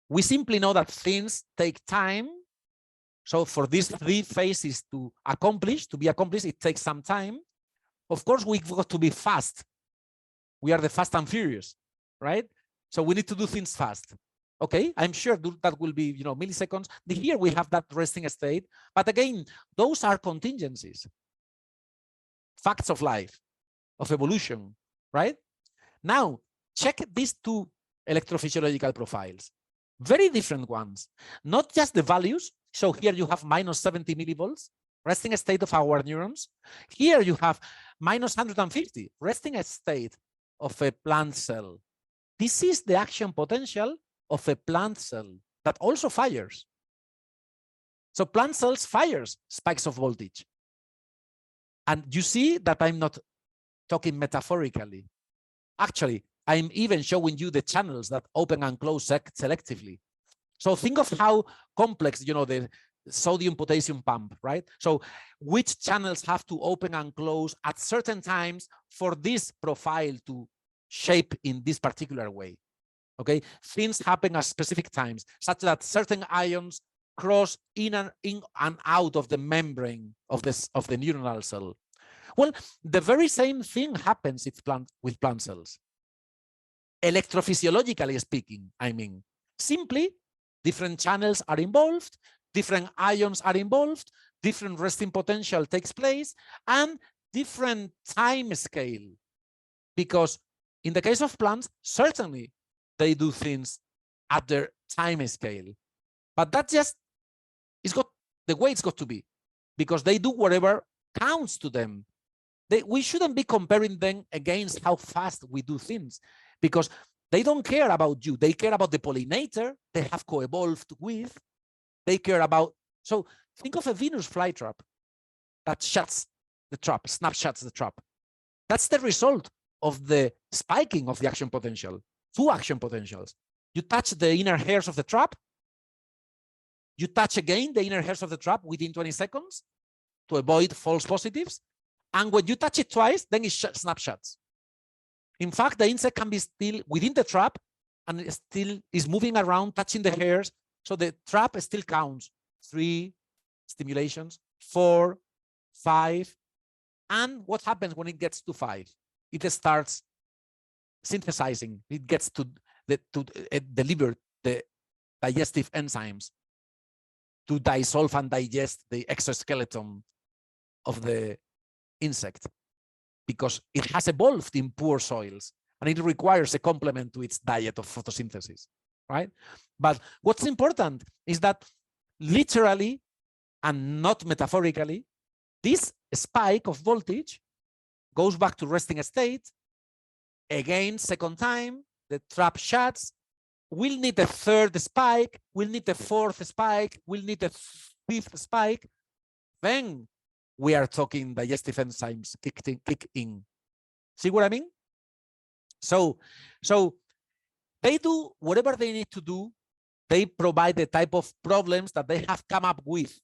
We simply know that things take time. So for these three phases to be accomplished, it takes some time. Of course, we've got to be fast. We are the fast and furious, right? So we need to do things fast. Okay, I'm sure that will be, you know, milliseconds. Here we have that resting state, but again, those are contingencies, facts of life, of evolution, right? Now, check these two electrophysiological profiles, very different ones, not just the values. So here you have minus 70 millivolts, resting state of our neurons. Here you have minus 150, resting state of a plant cell. This is the action potential of a plant cell that also fires. So plant cells fires spikes of voltage. And you see that I'm not talking metaphorically. Actually, I'm even showing you the channels that open and close selectively. So think of how complex, you know, the sodium potassium pump, right? So which channels have to open and close at certain times for this profile to shape in this particular way. Okay, things happen at specific times, such that certain ions cross in and out of the membrane of the neuronal cell. Well, the very same thing happens with plant cells. Electrophysiologically speaking, I mean, simply different channels are involved, different ions are involved, different resting potential takes place, and different time scale. Because in the case of plants, certainly they do things at their time scale, but that just is got the way it's got to be, because they do whatever counts to them. We shouldn't be comparing them against how fast we do things, because they don't care about you. They care about the pollinator they have co-evolved with. They care about, so think of a Venus flytrap that shuts the trap, snapshots the trap. That's the result of the spiking of the action potential. Two action potentials. You touch the inner hairs of the trap. You touch again the inner hairs of the trap within 20 seconds to avoid false positives. And when you touch it twice, then it snapshots. In fact, the insect can be still within the trap and it still is moving around, touching the hairs. So the trap still counts 3 stimulations, 4, 5. And what happens when it gets to 5? It starts synthesizing. It gets to deliver the digestive enzymes to dissolve and digest the exoskeleton of the insect, because it has evolved in poor soils and it requires a complement to its diet of photosynthesis, right? But what's important is that literally and not metaphorically, this spike of voltage goes back to resting state. Again, second time, the trap shuts. We'll need a third spike. We'll need a fourth spike. We'll need a fifth spike. Then we are talking digestive enzymes kick in. See what I mean? So they do whatever they need to do. They provide the type of problems that they have come up with,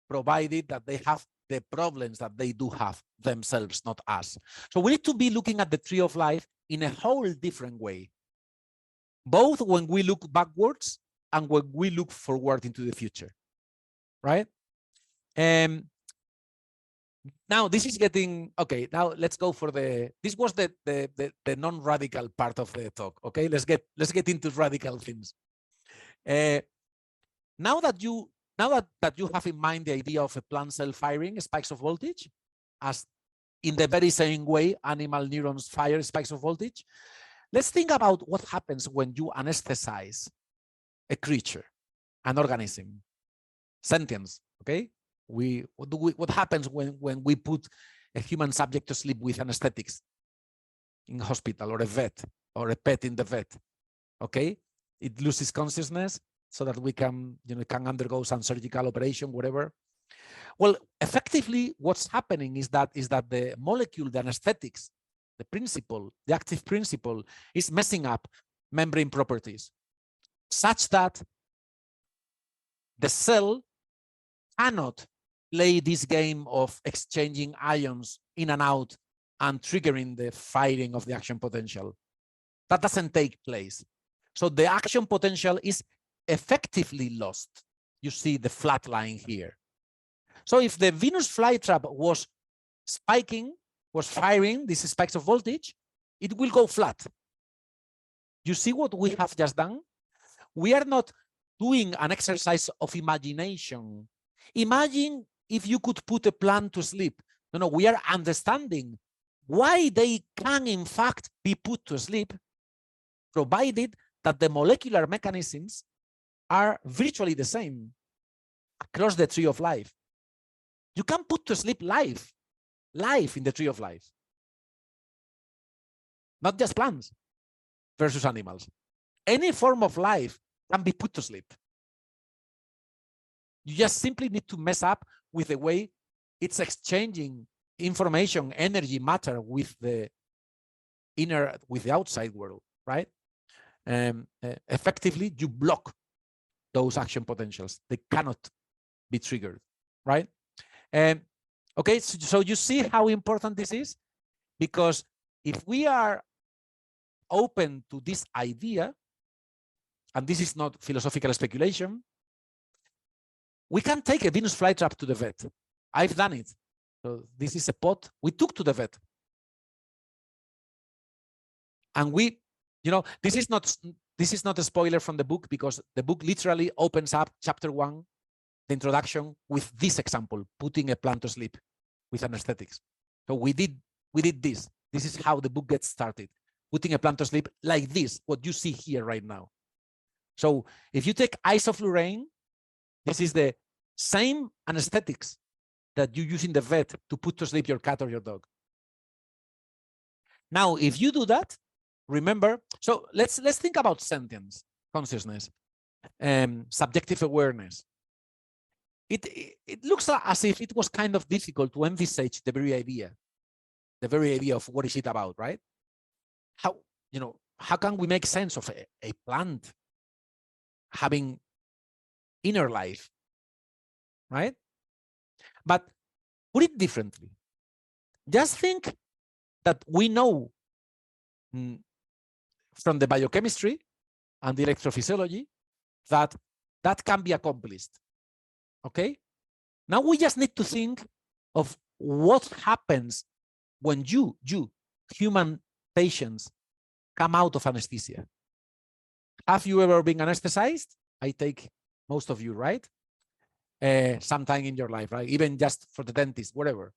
provided that they have the problems that they do have themselves, not us. So we need to be looking at the tree of life in a whole different way, both when we look backwards and when we look forward into the future, right? Now this is getting, okay, now let's go for this was the non-radical part of the talk, okay? Let's get into radical things. Now that you have in mind the idea of a plant cell firing spikes of voltage, as in the very same way animal neurons fire spikes of voltage, let's think about what happens when you anesthetize a creature, an organism, sentience, okay? What happens when we put a human subject to sleep with anesthetics in hospital, or a vet, or a pet in the vet, okay? It loses consciousness so that we can, can undergo some surgical operation, whatever. Well, effectively, what's happening is that the molecule, the anesthetics, the principle, the active principle, is messing up membrane properties, such that the cell cannot play this game of exchanging ions in and out and triggering the firing of the action potential. That doesn't take place. So the action potential is effectively lost. You see the flat line here. So if the Venus flytrap was firing these spikes of voltage, it will go flat. You see what we have just done? We are not doing an exercise of imagination. Imagine if you could put a plant to sleep. No, we are understanding why they can in fact be put to sleep, provided that the molecular mechanisms are virtually the same across the tree of life. You can put to sleep life in the tree of life. Not just plants versus animals. Any form of life can be put to sleep. You just simply need to mess up with the way it's exchanging information, energy, matter with the outside world, right? Effectively, you block those action potentials. They cannot be triggered, right? Okay, so you see how important this is? Because if we are open to this idea, and this is not philosophical speculation, we can take a Venus flytrap to the vet. I've done it. So this is a pot we took to the vet. And we, this is not a spoiler from the book, because the book literally opens up chapter 1, the introduction, with this example, putting a plant to sleep with anesthetics. So we did this. This is how the book gets started, putting a plant to sleep like this, what you see here right now. So if you take isoflurane, this is the same anesthetics that you use in the vet to put to sleep your cat or your dog. Now, if you do that, remember, so let's think about sentience, consciousness, subjective awareness. It looks as if it was kind of difficult to envisage the very idea of what is it about, right? How can we make sense of a plant having inner life, right? But put it differently. Just think that we know from the biochemistry and the electrophysiology that can be accomplished. Okay? Now we just need to think of what happens when you, human patients, come out of anesthesia. Have you ever been anesthetized? I take most of you, right? Sometime in your life, right? Even just for the dentist, whatever.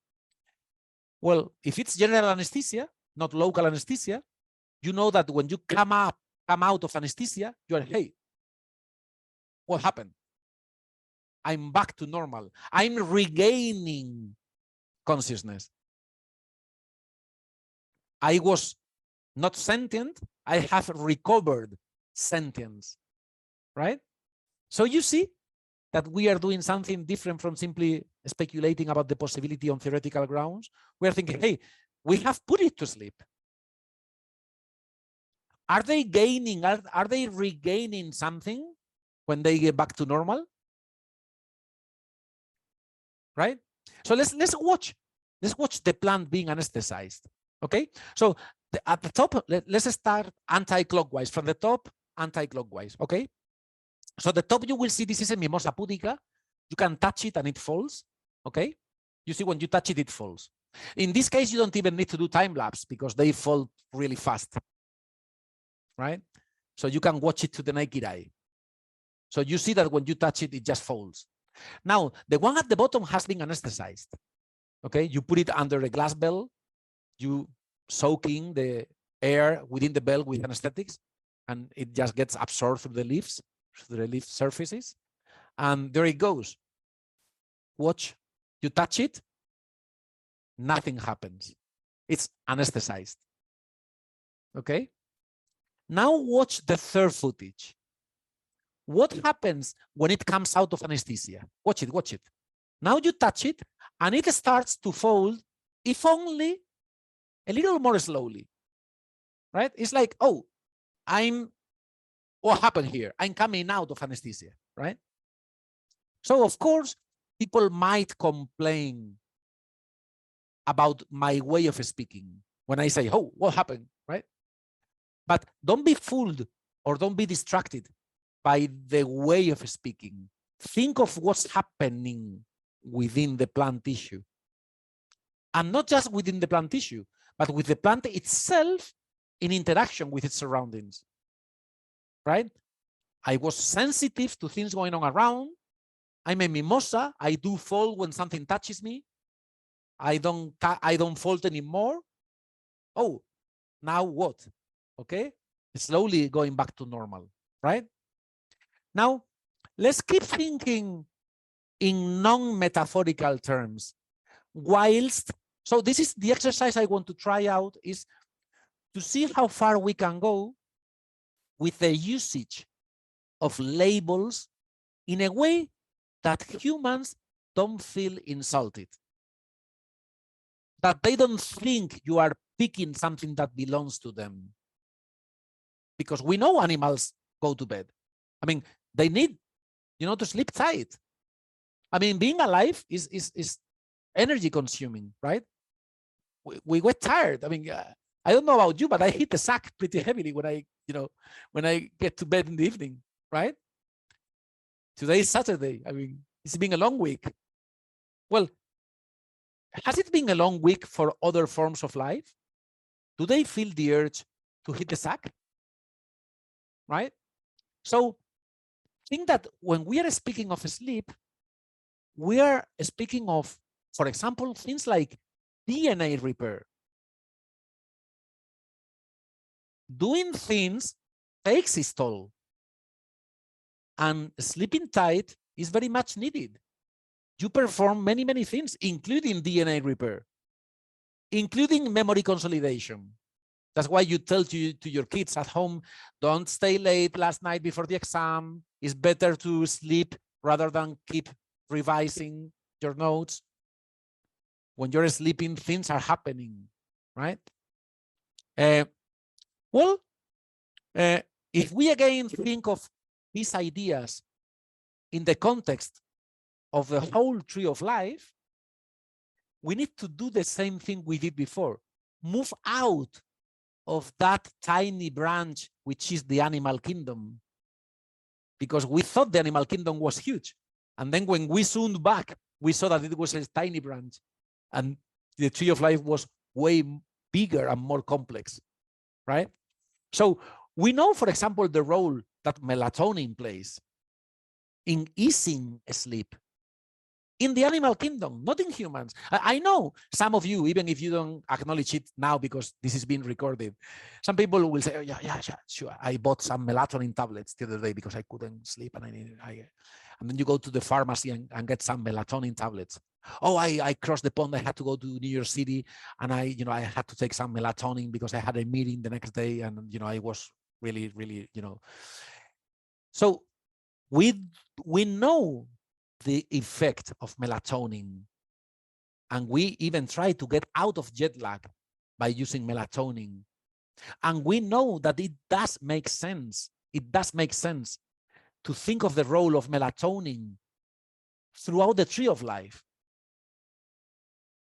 Well, if it's general anesthesia, not local anesthesia, you know that when you come out of anesthesia, you are, hey, what happened? I'm back to normal. I'm regaining consciousness. I was not sentient. I have recovered sentience, right? So you see that we are doing something different from simply speculating about the possibility on theoretical grounds. We are thinking, hey, we have put it to sleep. Are they gaining, are they regaining something when they get back to normal? Right? So let's watch the plant being anesthetized. Okay? So at the top, let's start anti-clockwise, from the top, anti-clockwise. Okay? So the top, you will see this is a mimosa pudica. You can touch it and it falls. Okay? You see when you touch it, it falls. In this case, you don't even need to do time lapse because they fall really fast. Right? So you can watch it to the naked eye. So you see that when you touch it, it just falls. Now, the one at the bottom has been anesthetized. Okay? You put it under a glass bell. You soak in the air within the bell with anesthetics, and it just gets absorbed through the leaves, through the leaf surfaces. And there it goes. Watch. You touch it, nothing happens. It's anesthetized. Okay? Now watch the third footage. What happens when it comes out of anesthesia? Watch it, watch it. Now you touch it, and it starts to fold, if only a little more slowly. Right? It's like, oh, what happened here? I'm coming out of anesthesia, right? So, of course, people might complain about my way of speaking when I say, oh, what happened, right? But don't be fooled or don't be distracted by the way of speaking. Think of what's happening within the plant tissue. And not just within the plant tissue, but with the plant itself in interaction with its surroundings, right? I was sensitive to things going on around. I'm a mimosa. I do fall when something touches me. I don't fold anymore. Oh, now what? Okay, slowly going back to normal, right? Now, let's keep thinking in non-metaphorical terms. So this is the exercise I want to try out, is to see how far we can go with the usage of labels in a way that humans don't feel insulted, that they don't think you are picking something that belongs to them. Because we know animals go to bed. I mean, they need to sleep tight. I mean, being alive is energy consuming, right? We get tired. I mean, I don't know about you, but I hit the sack pretty heavily when I get to bed in the evening, right? Today is Saturday. I mean, it's been a long week. Well, has it been a long week for other forms of life? Do they feel the urge to hit the sack? Right? So think that when we are speaking of sleep, we are speaking of, for example, things like DNA repair. Doing things takes its toll. And sleeping tight is very much needed. You perform many, many things, including DNA repair, including memory consolidation. That's why you tell to your kids at home, don't stay late last night before the exam. It's better to sleep rather than keep revising your notes. When you're sleeping, things are happening, right? If we again think of these ideas in the context of the whole tree of life, we need to do the same thing we did before. Move out of that tiny branch, which is the animal kingdom, because we thought the animal kingdom was huge. And then when we zoomed back, we saw that it was a tiny branch, and the tree of life was way bigger and more complex, right? So we know, for example, the role that melatonin plays in easing sleep in the animal kingdom, not in humans. I know some of you, even if you don't acknowledge it now because this is being recorded, some people will say, oh, yeah, sure. I bought some melatonin tablets the other day because I couldn't sleep, and and then you go to the pharmacy and get some melatonin tablets. Oh, I crossed the pond. I had to go to New York City, and I had to take some melatonin because I had a meeting the next day, and I was really, So we know the effect of melatonin, and we even try to get out of jet lag by using melatonin. And we know that it does make sense. It does make sense to think of the role of melatonin throughout the tree of life.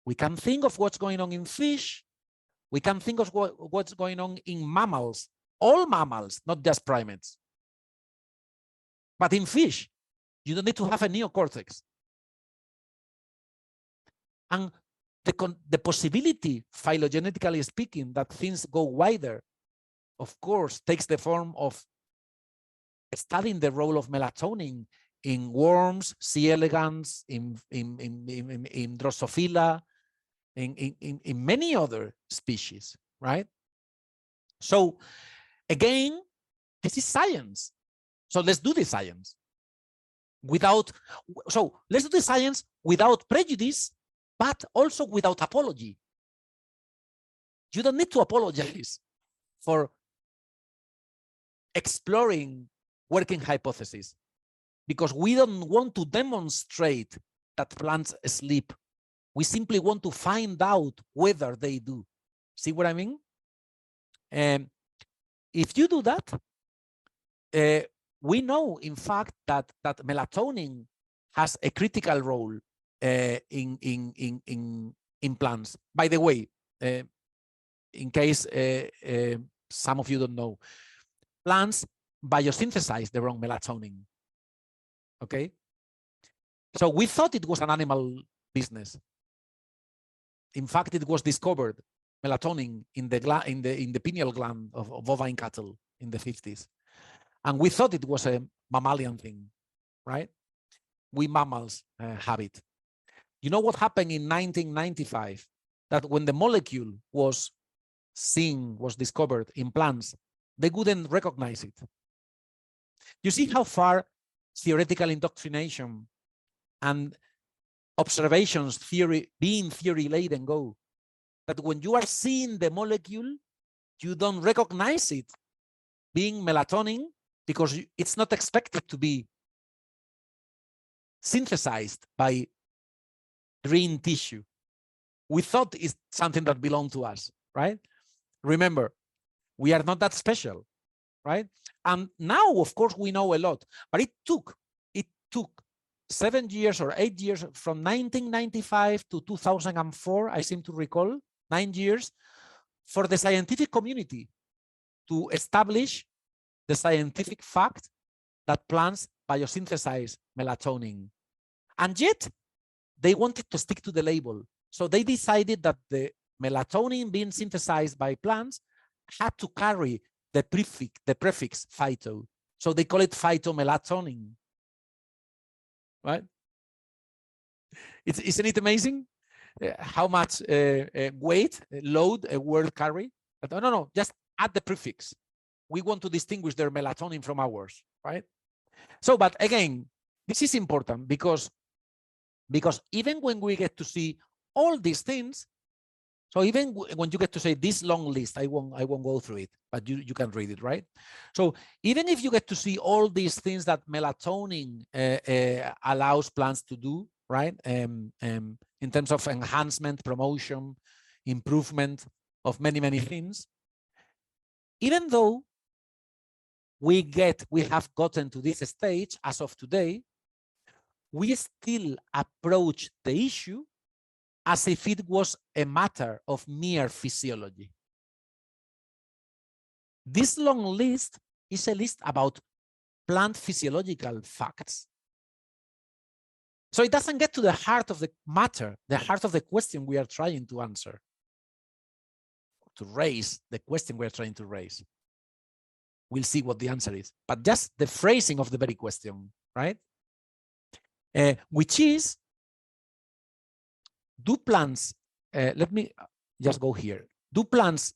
We can think of what's going on in fish. We can think of what's going on in mammals, all mammals, not just primates. But in fish, you don't need to have a neocortex. And the possibility, phylogenetically speaking, that things go wider, of course, takes the form of studying the role of melatonin in worms, C. elegans, in Drosophila, in many other species, right? So again, this is science. So let's do the science. Let's do the science without prejudice, but also without apology. You don't need to apologize for exploring working hypotheses, because we don't want to demonstrate that plants sleep. We simply want to find out whether they do. See what I mean? If you do that, we know, in fact, that melatonin has a critical role in plants. By the way, in case some of you don't know, plants biosynthesize their own melatonin. Okay, so we thought it was an animal business. In fact, it was discovered, melatonin, in the pineal gland of bovine cattle in the 50s. And we thought it was a mammalian thing, right? We mammals have it. You know what happened in 1995? That when the molecule was discovered in plants, they couldn't recognize it. You see how far theoretical indoctrination and observations being theory laden go, that when you are seeing the molecule, you don't recognize it being melatonin because it's not expected to be synthesized by green tissue. We thought it's something that belonged to us, right? Remember, we are not that special, right? And now, of course, we know a lot, but it took 7 years or 8 years from 1995 to 2004, I seem to recall, 9 years, for the scientific community to establish the scientific fact that plants biosynthesize melatonin. And yet, they wanted to stick to the label. So they decided that the melatonin being synthesized by plants had to carry the prefix phyto. So they call it phytomelatonin, right? Isn't it amazing how much weight, load a word carry? But no, just add the prefix. We want to distinguish their melatonin from ours, right? So, but again, this is important because even when we get to see all these things, so even when you get to say this long list, I won't go through it, but you can read it, right? So even if you get to see all these things that melatonin allows plants to do, right? In terms of enhancement, promotion, improvement of many things, even though we have gotten to this stage as of today, we still approach the issue as if it was a matter of mere physiology. This long list is a list about plant physiological facts. So it doesn't get to the heart of the matter, the heart of the question we are trying to answer, to raise the question we are trying to raise. We'll see what the answer is, but just the phrasing of the very question, right? Which is, do plants, let me just go here. Do plants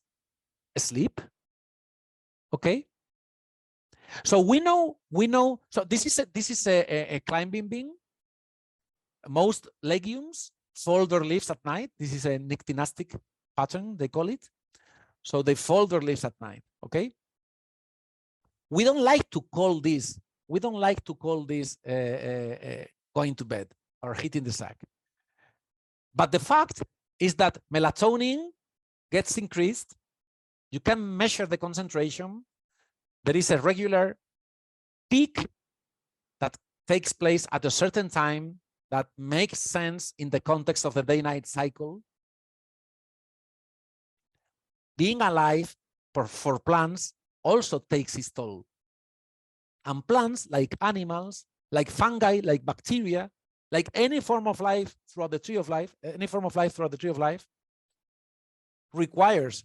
sleep? Okay. So we know, so this is a climbing bean. Most legumes fold their leaves at night. This is a nyctinastic pattern, they call it. So they fold their leaves at night, okay? We don't like to call this, going to bed or hitting the sack. But the fact is that melatonin gets increased. You can measure the concentration. There is a regular peak that takes place at a certain time that makes sense in the context of the day-night cycle. Being alive for plants also takes its toll. And plants, like animals, like fungi, like bacteria, like any form of life throughout the tree of life, requires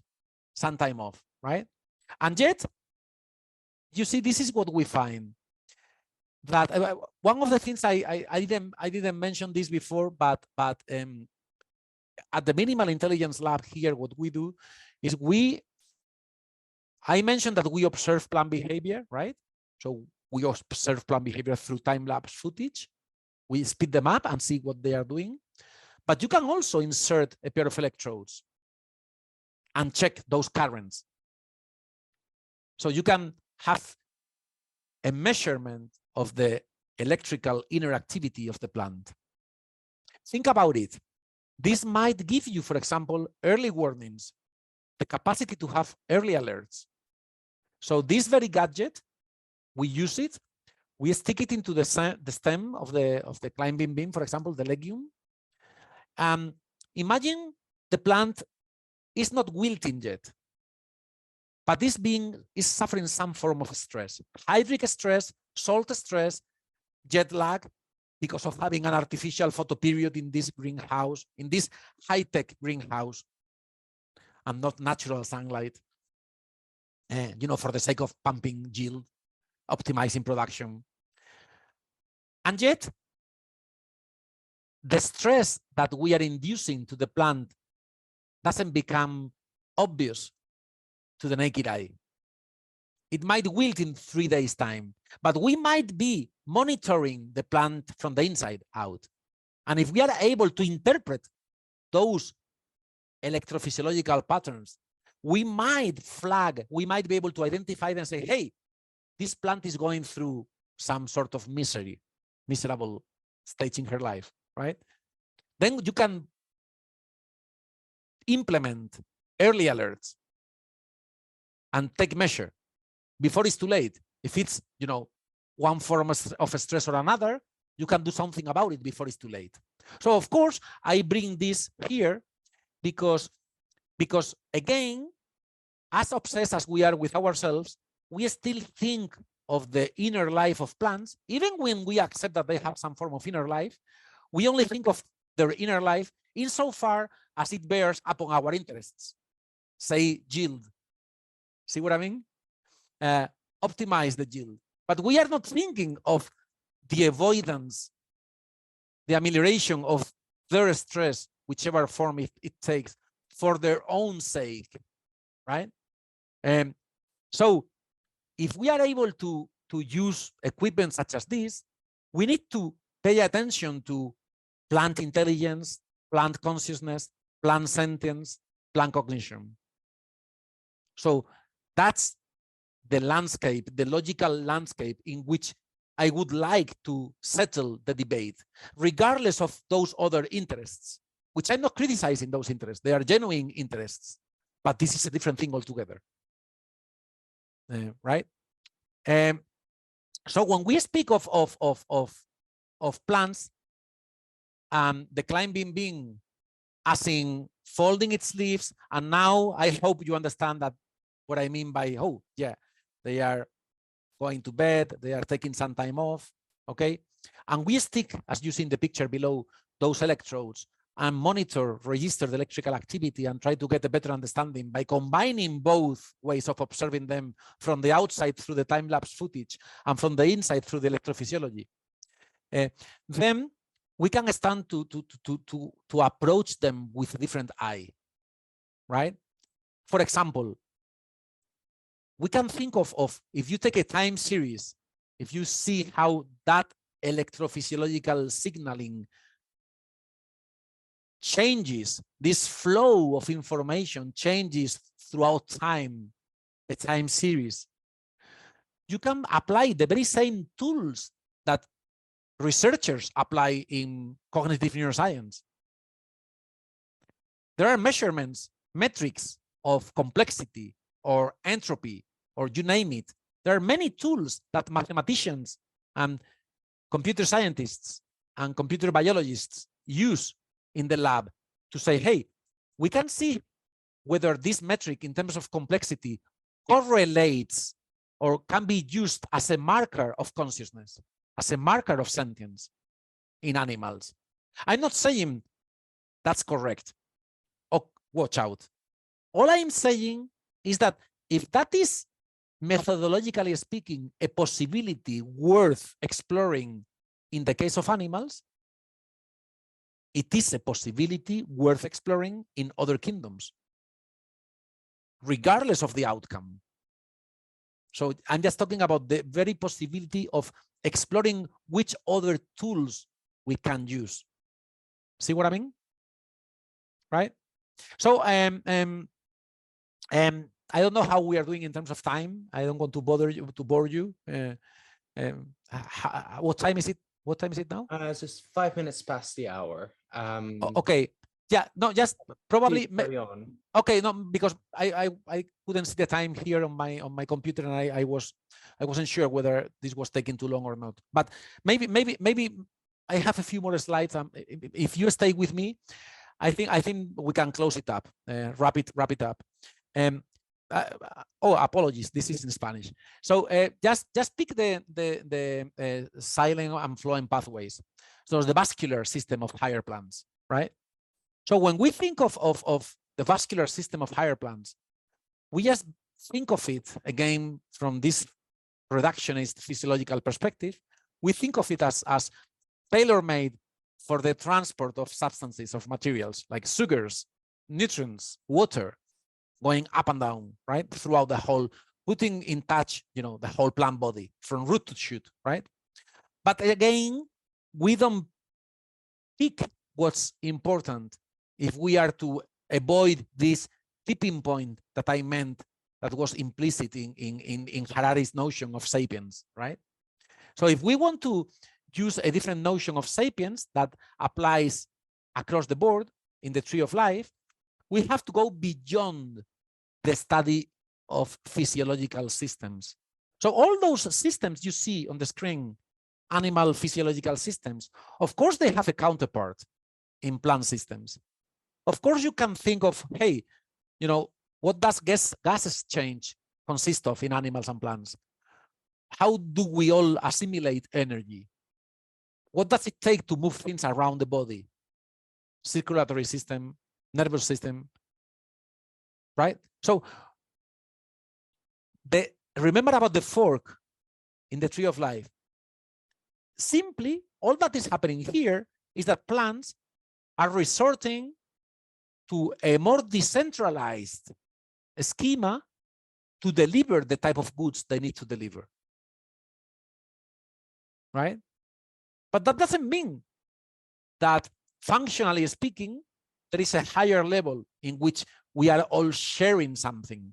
some time off, right? And yet, you see, this is what we find. That one of the things I didn't mention this before, but at the Minimal Intelligence Lab here, what we do is I mentioned that we observe plant behavior, right? So we observe plant behavior through time-lapse footage. We speed them up and see what they are doing. But you can also insert a pair of electrodes and check those currents. So you can have a measurement of the electrical inner activity of the plant. Think about it. This might give you, for example, early warnings, the capacity to have early alerts. So this very gadget, we use it, we stick it into the stem of the climbing bean, for example, the legume. Imagine the plant is not wilting yet, but this being is suffering some form of stress, hydric stress, salt stress, jet lag, because of having an artificial photoperiod in this greenhouse, in this high-tech greenhouse, and not natural sunlight, for the sake of pumping yield, optimizing production. And yet, the stress that we are inducing to the plant doesn't become obvious to the naked eye. It might wilt in 3 days' time, but we might be monitoring the plant from the inside out. And if we are able to interpret those electrophysiological patterns, we might be able to identify them and say, hey, this plant is going through some sort of miserable stage in her life, right? Then you can implement early alerts and take measure before it's too late. If it's, one form of stress or another, you can do something about it before it's too late. So of course, I bring this here because again, as obsessed as we are with ourselves, we still think of the inner life of plants. Even when we accept that they have some form of inner life, we only think of their inner life insofar as it bears upon our interests. Say yield. See what I mean? Optimize the yield. But we are not thinking of the avoidance, the amelioration of their stress, whichever form it takes, for their own sake, right? So if we are able to use equipment such as this, we need to pay attention to plant intelligence, plant consciousness, plant sentience, plant cognition. So that's the landscape, the logical landscape in which I would like to settle the debate, regardless of those other interests, which I'm not criticizing those interests. They are genuine interests, but this is a different thing altogether, right? So when we speak of plants, the climbing being as in folding its leaves, and now I hope you understand that what I mean by, oh yeah, they are going to bed, they are taking some time off, okay? And we stick, as you see in the picture below, those electrodes and monitor, register the electrical activity and try to get a better understanding by combining both ways of observing them from the outside through the time-lapse footage and from the inside through the electrophysiology. Then we can stand to approach them with a different eye, right? For example, we can think of if you take a time series, if you see how that electrophysiological signaling changes, this flow of information changes throughout time, a time series, you can apply the very same tools that researchers apply in cognitive neuroscience. There are measurements, metrics of complexity or entropy, or you name it. There are many tools that mathematicians and computer scientists and computer biologists use in the lab to say, hey, we can see whether this metric in terms of complexity correlates or can be used as a marker of consciousness, as a marker of sentience in animals. I'm not saying that's correct. Oh, watch out. All I'm saying is that if that is, methodologically speaking, a possibility worth exploring in the case of animals, it is a possibility worth exploring in other kingdoms, regardless of the outcome. So I'm just talking about the very possibility of exploring which other tools we can use. See what I mean? Right? So I don't know how we are doing in terms of time. I don't want to bore you. What time is it? What time is it now? It's just 5 minutes past the hour. Okay. Yeah. No. Just probably. Carry on. Okay. No, because I couldn't see the time here on my computer, and I wasn't sure whether this was taking too long or not. But maybe I have a few more slides. If you stay with me, I think we can close it up. Wrap it up. Oh, apologies. This is in Spanish. So just pick the silent and flowing pathways. So the vascular system of higher plants, right? So when we think of the vascular system of higher plants, we just think of it again from this reductionist physiological perspective. We think of it as tailor-made for the transport of substances, of materials like sugars, nutrients, water, going up and down, right? Throughout the whole, putting in touch, the whole plant body from root to shoot, right? But again, we don't pick what's important if we are to avoid this tipping point that I meant, that was implicit in Harari's notion of sapiens, right? So if we want to use a different notion of sapiens that applies across the board in the tree of life, we have to go beyond the study of physiological systems. So all those systems you see on the screen animal physiological systems, of course they have a counterpart in plant systems. Of course you can think of, hey, you know, what does gas exchange consist of in animals and plants? How do we all assimilate energy? What does it take to move things around the body? Circulatory system, nervous system, right? So remember about the fork in the tree of life. Simply, all that is happening here is that plants are resorting to a more decentralized schema to deliver the type of goods they need to deliver, right? But that doesn't mean that, functionally speaking, there is a higher level in which we are all sharing something.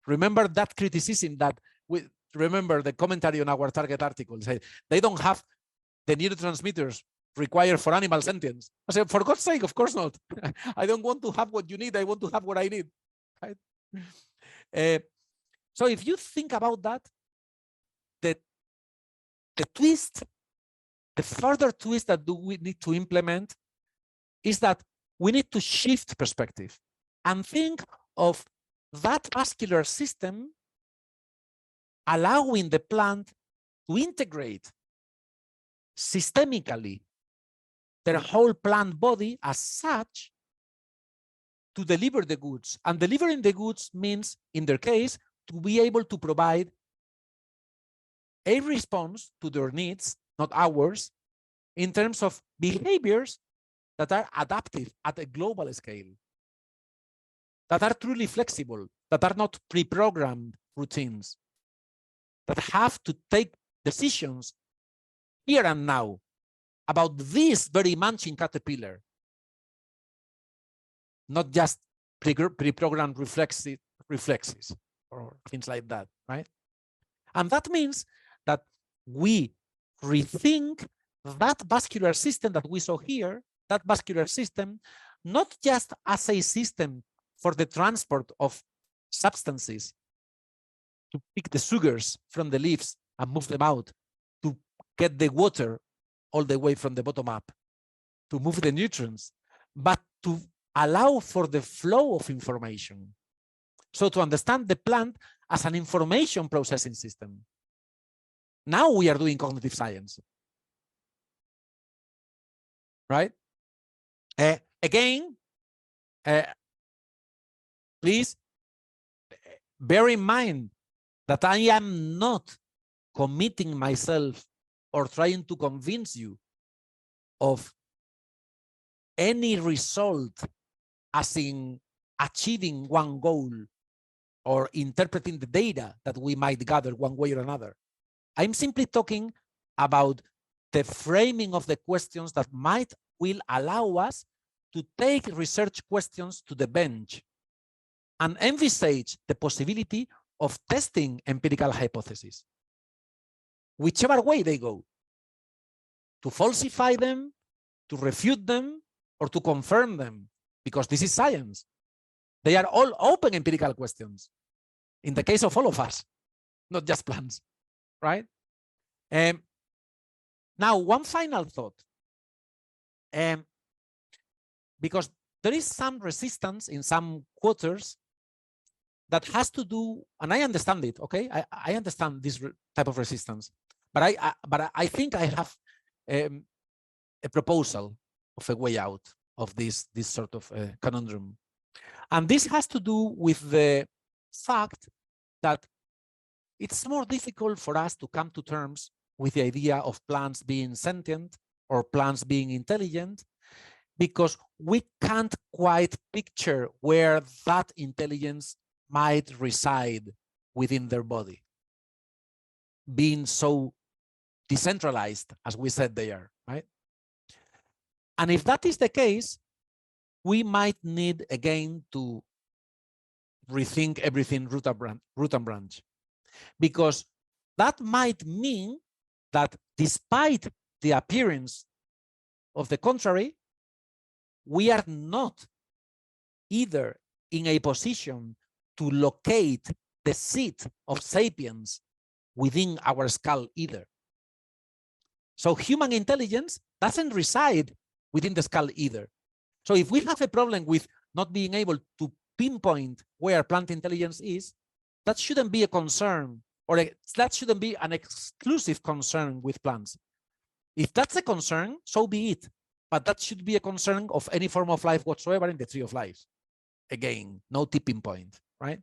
Remember that criticism that remember the commentary on our target article said they don't have the neurotransmitters required for animal sentience. I said, for God's sake, of course not. I don't want to have what you need. I want to have what I need. Right? So if you think about that, the twist, the further twist that we need to implement is that we need to shift perspective and think of that vascular system allowing the plant to integrate systemically their whole plant body as such to deliver the goods. And delivering the goods means, in their case, to be able to provide a response to their needs, not ours, in terms of behaviors that are adaptive at a global scale, that are truly flexible, that are not pre-programmed routines, that have to take decisions here and now about this very munching caterpillar, not just pre-programmed reflexes or things like that, right? And that means that we rethink that vascular system that we saw here, that vascular system, not just as a system for the transport of substances, to pick the sugars from the leaves and move them out, to get the water all the way from the bottom up, to move the nutrients, but to allow for the flow of information. So to understand the plant as an information processing system. Now we are doing cognitive science, right? Again, please bear in mind that I am not committing myself or trying to convince you of any result as in achieving one goal or interpreting the data that we might gather one way or another. I'm simply talking about the framing of the questions that will allow us to take research questions to the bench and envisage the possibility of testing empirical hypotheses, whichever way they go, to falsify them, to refute them, or to confirm them, because this is science. They are all open empirical questions in the case of all of us, not just plants, right? Now, one final thought, because there is some resistance in some quarters that has to do, and I understand it, okay? I understand this type of resistance, but I think I have a proposal of a way out of this sort of conundrum. And this has to do with the fact that it's more difficult for us to come to terms with the idea of plants being sentient or plants being intelligent, because we can't quite picture where that intelligence might reside within their body, being so decentralized as we said they are, right? And if that is the case, we might need again to rethink everything root and branch, because that might mean that despite the appearance of the contrary, we are not either in a position to locate the seat of sapiens within our skull either. So human intelligence doesn't reside within the skull either. So if we have a problem with not being able to pinpoint where plant intelligence is, that shouldn't be a concern, or that shouldn't be an exclusive concern with plants. If that's a concern, so be it. But that should be a concern of any form of life whatsoever in the tree of life. Again, no tipping point, right?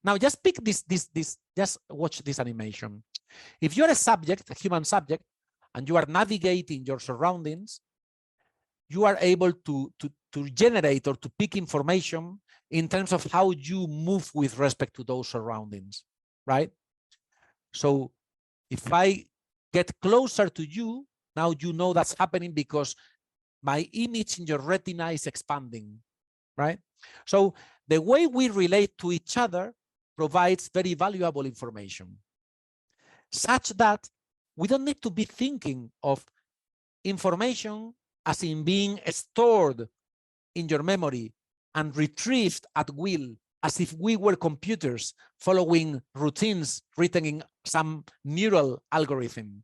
Now just pick just watch this animation. If you're a subject, a human subject, and you are navigating your surroundings, you are able to generate or to pick information in terms of how you move with respect to those surroundings, right? So if I get closer to you, now you know that's happening because my image in your retina is expanding, right? So the way we relate to each other provides very valuable information, such that we don't need to be thinking of information as in being stored in your memory and retrieved at will, as if we were computers following routines written in some neural algorithm.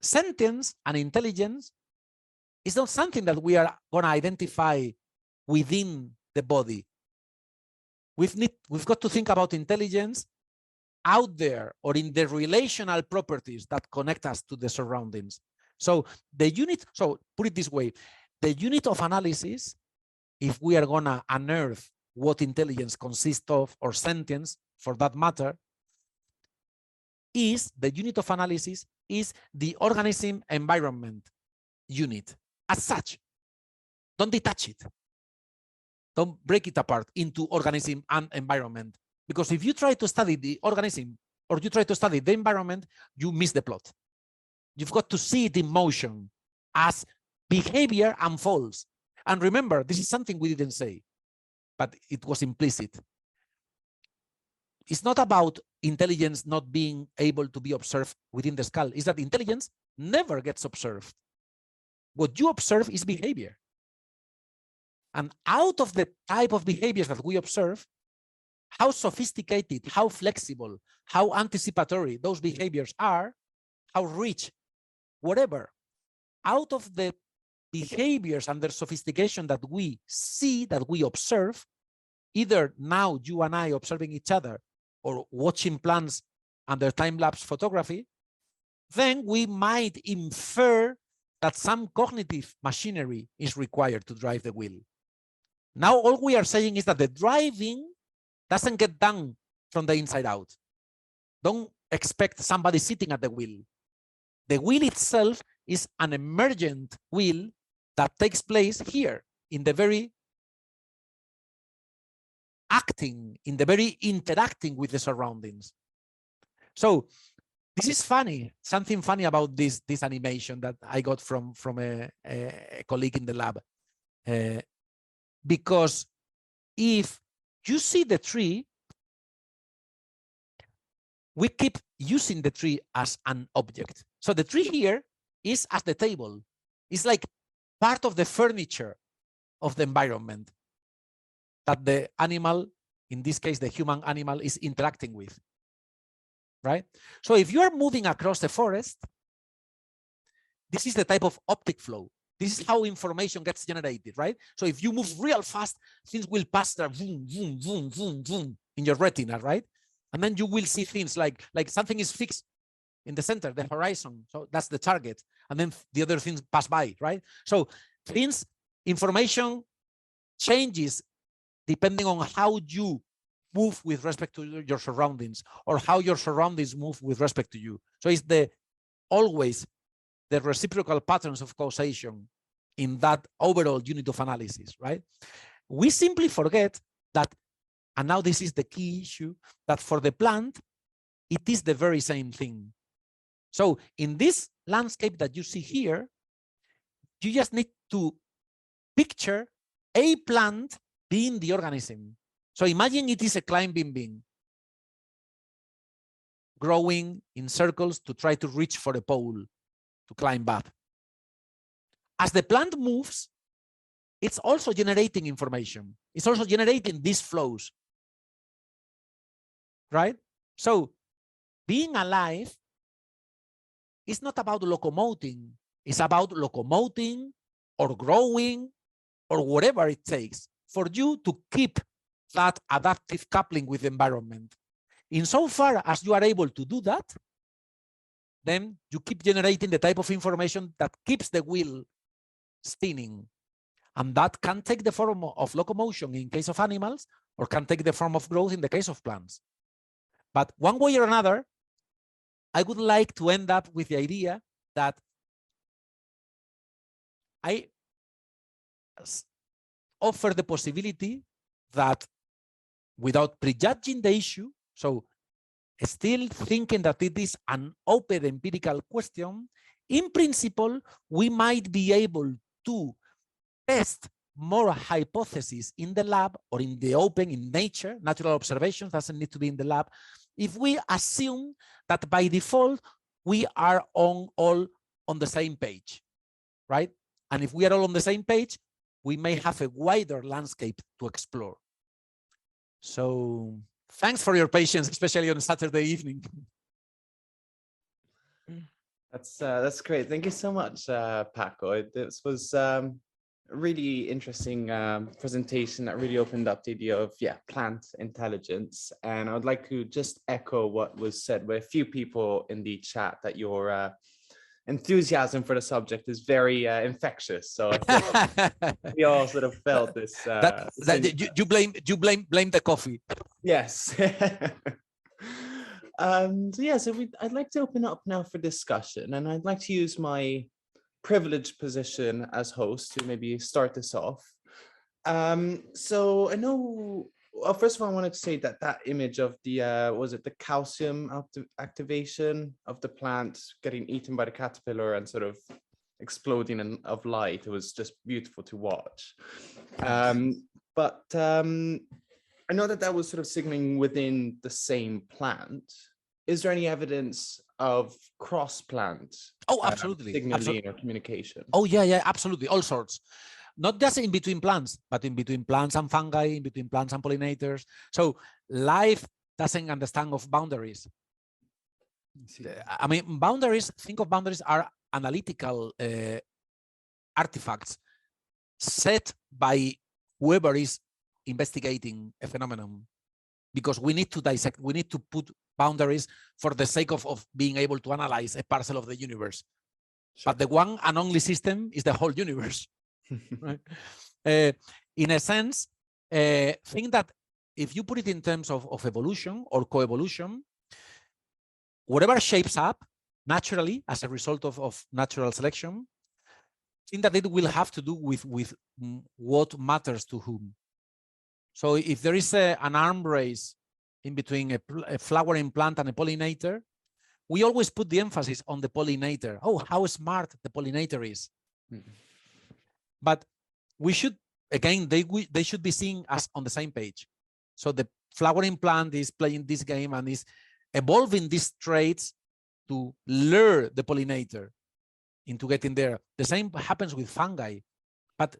Sentience and intelligence is not something that we are going to identify within the body. We've got to think about intelligence out there, or in the relational properties that connect us to the surroundings. So the unit, so put it this way, the unit of analysis, if we are going to unearth what intelligence consists of, or sentience for that matter, is the unit of analysis is the organism environment unit as such. Don't detach it. Don't break it apart into organism and environment. Because if you try to study the organism or you try to study the environment, you miss the plot. You've got to see it in motion as behavior unfolds. And remember, this is something we didn't say, but it was implicit. It's not about intelligence not being able to be observed within the skull. It's that intelligence never gets observed. What you observe is behavior. And out of the type of behaviors that we observe, how sophisticated, how flexible, how anticipatory those behaviors are, how rich, whatever, out of the behaviors and their sophistication that we see, that we observe, either now you and I observing each other or watching plants under time-lapse photography, then we might infer that some cognitive machinery is required to drive the wheel. Now, all we are saying is that the driving doesn't get done from the inside out. Don't expect somebody sitting at the wheel. The wheel itself is an emergent wheel that takes place here in the very acting, in the very interacting with the surroundings. So this is funny, something funny about this animation that I got from a colleague in the lab. Because if you see the tree, we keep using the tree as an object. So the tree here is as the table. It's like part of the furniture of the environment that the animal, in this case, the human animal, is interacting with, right? So if you are moving across the forest, this is the type of optic flow. This is how information gets generated, right? So if you move real fast, things will pass there, boom, boom, boom, boom, boom, in your retina, right? And then you will see things like something is fixed in the center, the horizon. So that's the target. And then the other things pass by, right? So things, information changes depending on how you move with respect to your surroundings, or how your surroundings move with respect to you. So it's always the reciprocal patterns of causation in that overall unit of analysis, right? We simply forget that, and now this is the key issue, that for the plant, it is the very same thing. So in this landscape that you see here, you just need to picture a plant being the organism. So imagine it is a climbing bean growing in circles to try to reach for a pole to climb up. As the plant moves, it's also generating information. It's also generating these flows, right? So being alive is not about locomoting. It's about locomoting or growing or whatever it takes for you to keep that adaptive coupling with the environment. Insofar as you are able to do that, then you keep generating the type of information that keeps the wheel spinning. And that can take the form of locomotion in case of animals, or can take the form of growth in the case of plants. But one way or another, I would like to end up with the idea that I offer the possibility that, without prejudging the issue, so still thinking that it is an open empirical question, in principle, we might be able to test more hypotheses in the lab or in the open, in nature. Natural observations doesn't need to be in the lab, if we assume that by default, we are all on the same page, right? And if we are all on the same page, we may have a wider landscape to explore. So thanks for your patience, especially on a Saturday evening. That's great. Thank you so much, Paco. This was a really interesting presentation that really opened up the idea of plant intelligence. And I would like to just echo what was said by a few people in the chat, that your enthusiasm for the subject is very infectious. So I think we all sort of felt this. You blame the coffee. Yes. So I'd like to open up now for discussion, and I'd like to use my privileged position as host to maybe start this off. So I know, well, first of all, I wanted to say that image of the, was it the calcium activation of the plant getting eaten by the caterpillar and sort of exploding of light, it was just beautiful to watch. But I know that was sort of signaling within the same plant. Is there any evidence of cross-plant absolutely. signaling or communication? Oh, yeah, absolutely. All sorts. Not just in between plants, but in between plants and fungi, in between plants and pollinators. So life doesn't understand of boundaries. I mean, boundaries, think of boundaries are analytical artifacts set by whoever is investigating a phenomenon, because we need to dissect, we need to put boundaries for the sake of being able to analyze a parcel of the universe. Sure. But the one and only system is the whole universe. Right? In a sense, think that if you put it in terms of evolution or coevolution, whatever shapes up naturally as a result of natural selection, think that it will have to do with what matters to whom. So if there is an arm race in between a flowering plant and a pollinator, we always put the emphasis on the pollinator. Oh, how smart the pollinator is. Mm-hmm. But we should, again, they should be seen as on the same page. So the flowering plant is playing this game and is evolving these traits to lure the pollinator into getting there. The same happens with fungi. But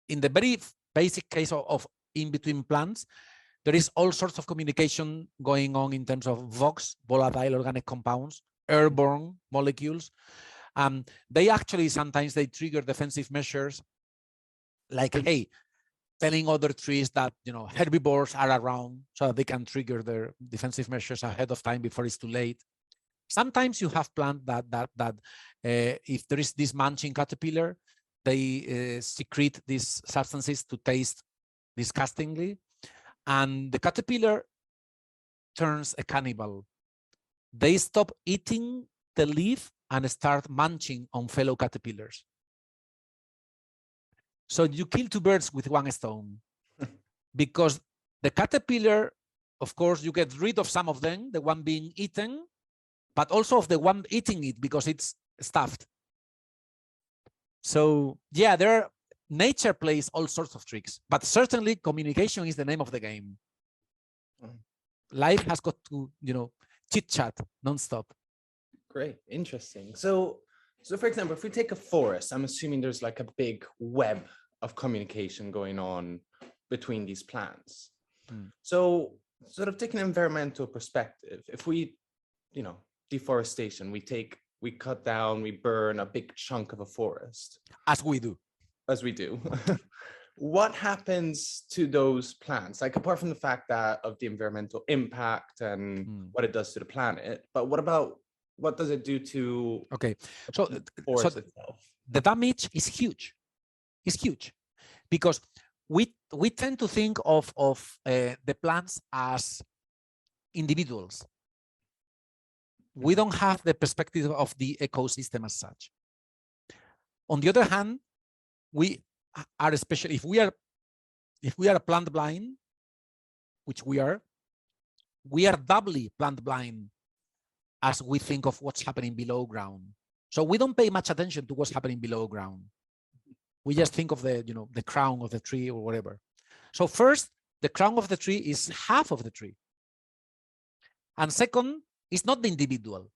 in the very basic case of in-between plants, there is all sorts of communication going on in terms of VOX, volatile organic compounds, airborne molecules. They actually, sometimes they trigger defensive measures, like, hey, telling other trees that, you know, herbivores are around so that they can trigger their defensive measures ahead of time before it's too late. Sometimes you have plants that if there is this munching caterpillar, they secrete these substances to taste disgustingly, and the caterpillar turns a cannibal. They stop eating the leaf and start munching on fellow caterpillars. So you kill two birds with one stone, because the caterpillar, of course, you get rid of some of them, the one being eaten, but also of the one eating it because it's stuffed. So yeah, nature plays all sorts of tricks, but certainly communication is the name of the game. Life has got to, you know, chit chat nonstop. Great, interesting. So for example, if we take a forest, I'm assuming there's like a big web of communication going on between these plants. So sort of taking an environmental perspective, if we, you know, deforestation, we take we cut down, we burn a big chunk of a forest. As we do. As we do. What happens to those plants? Like, apart from the fact that of the environmental impact and what it does to the planet, but what does it do to the forest itself? The damage is huge. It's huge because we tend to think of the plants as individuals. We don't have the perspective of the ecosystem as such. On the other hand, we are, especially if we are plant blind, which we are doubly plant blind as we think of what's happening below ground. So we don't pay much attention to what's happening below ground. We just think of the crown of the tree or whatever. So first, the crown of the tree is half of the tree. And second, it's not the individual.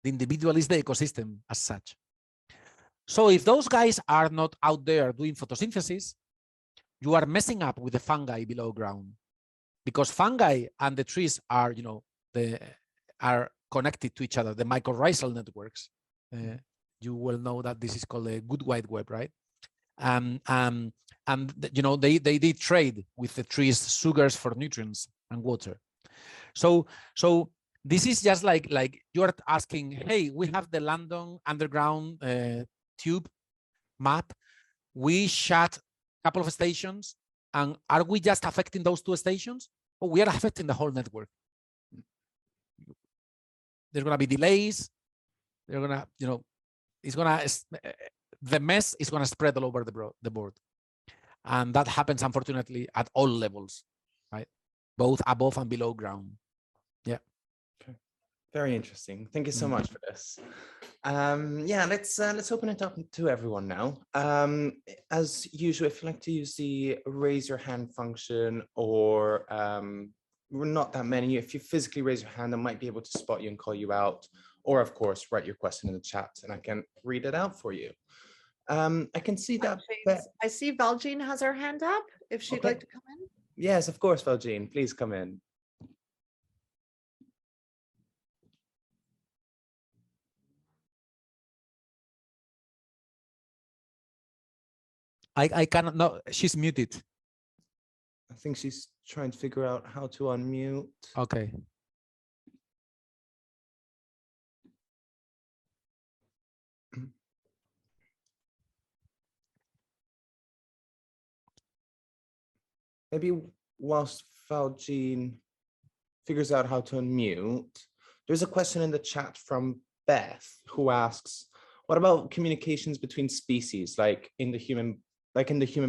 The individual is the ecosystem as such. So if those guys are not out there doing photosynthesis, you are messing up with the fungi below ground, because fungi and the trees are, are connected to each other, the mycorrhizal networks. You will know that this is called a good wide web, right? And they trade with the trees sugars for nutrients and water. So this is just like you're asking, hey, we have the London Underground tube map. We shut a couple of stations, and are we just affecting those 2 stations? Oh, we are affecting the whole network. There's going to be delays. They're going to, the mess is going to spread all over the board. And that happens, unfortunately, at all levels, right? Both above and below ground. Yeah. Okay. Very interesting. Thank you so much for this. Yeah, let's open it up to everyone now. As usual, if you'd like to use the raise your hand function, or we're not that many. If you physically raise your hand, I might be able to spot you and call you out. Or, of course, write your question in the chat and I can read it out for you. I can see that. I see Valjean has her hand up, if she'd like to come in. Yes, of course, Valjean, please come in. I cannot, no, she's muted. I think she's trying to figure out how to unmute. Okay. Maybe whilst Valjean figures out how to unmute, there's a question in the chat from Beth, who asks, what about communications between species, like in the human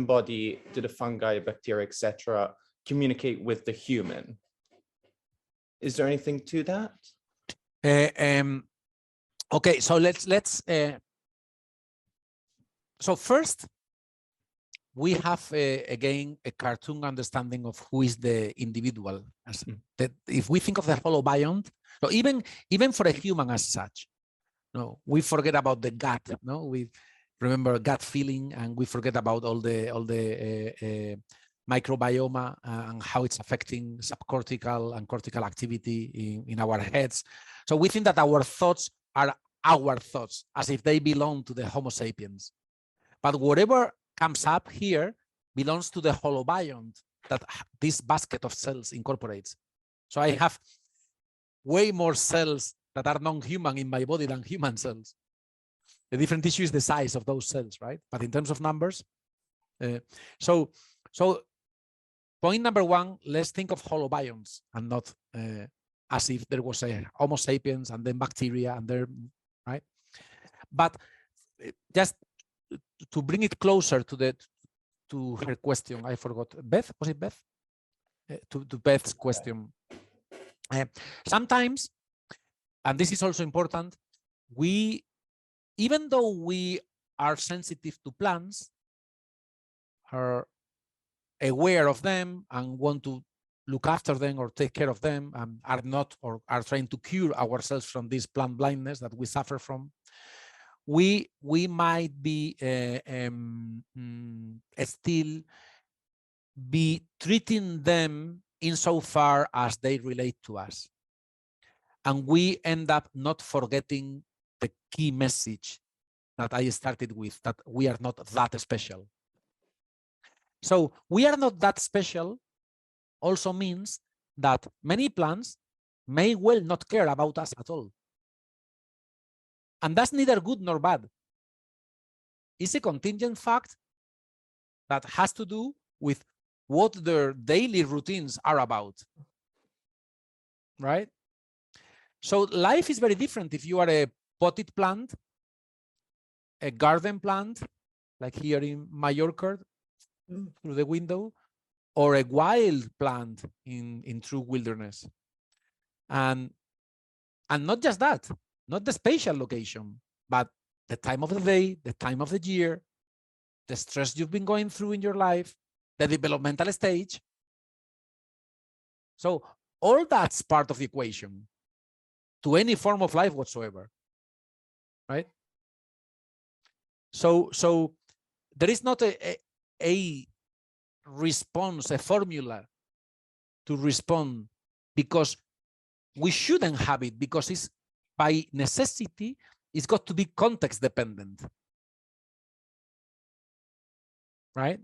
body, do the fungi, bacteria, etc., communicate with the human? Is there anything to that? Okay, so let's so first we have again a cartoon understanding of who is the individual. As that, if we think of the holobiont, so even for a human as such, no, we forget about the gut. No, we remember gut feeling, and we forget about all the microbiome and how it's affecting subcortical and cortical activity in our heads. So we think that our thoughts are our thoughts, as if they belong to the Homo sapiens. But whatever comes up here belongs to the holobiont that this basket of cells incorporates. So I have way more cells that are non-human in my body than human cells. The different issue is the size of those cells, right? But in terms of numbers, so point number one, let's think of holobionts and not as if there was a Homo sapiens and then bacteria and there, right? But just to bring it closer to her question, I forgot. Beth, was it Beth? To Beth's question. Sometimes, and this is also important, even though we are sensitive to plants, are aware of them and want to look after them or take care of them, and are not, or are trying to cure ourselves from this plant blindness that we suffer from, we might be still be treating them insofar as they relate to us. And we end up not forgetting the key message that I started with, that we are not that special. So we are not that special also means that many plants may well not care about us at all. And that's neither good nor bad. It's a contingent fact that has to do with what their daily routines are about, right? So life is very different if you are a potted plant, a garden plant, like here in Mallorca, through the window, or a wild plant in true wilderness. And not just that, not the spatial location, but the time of the day, the time of the year, the stress you've been going through in your life, the developmental stage. So all that's part of the equation to any form of life whatsoever, right? So there is not a response, a formula to respond, because we shouldn't have it, because it's by necessity, it's got to be context dependent, right?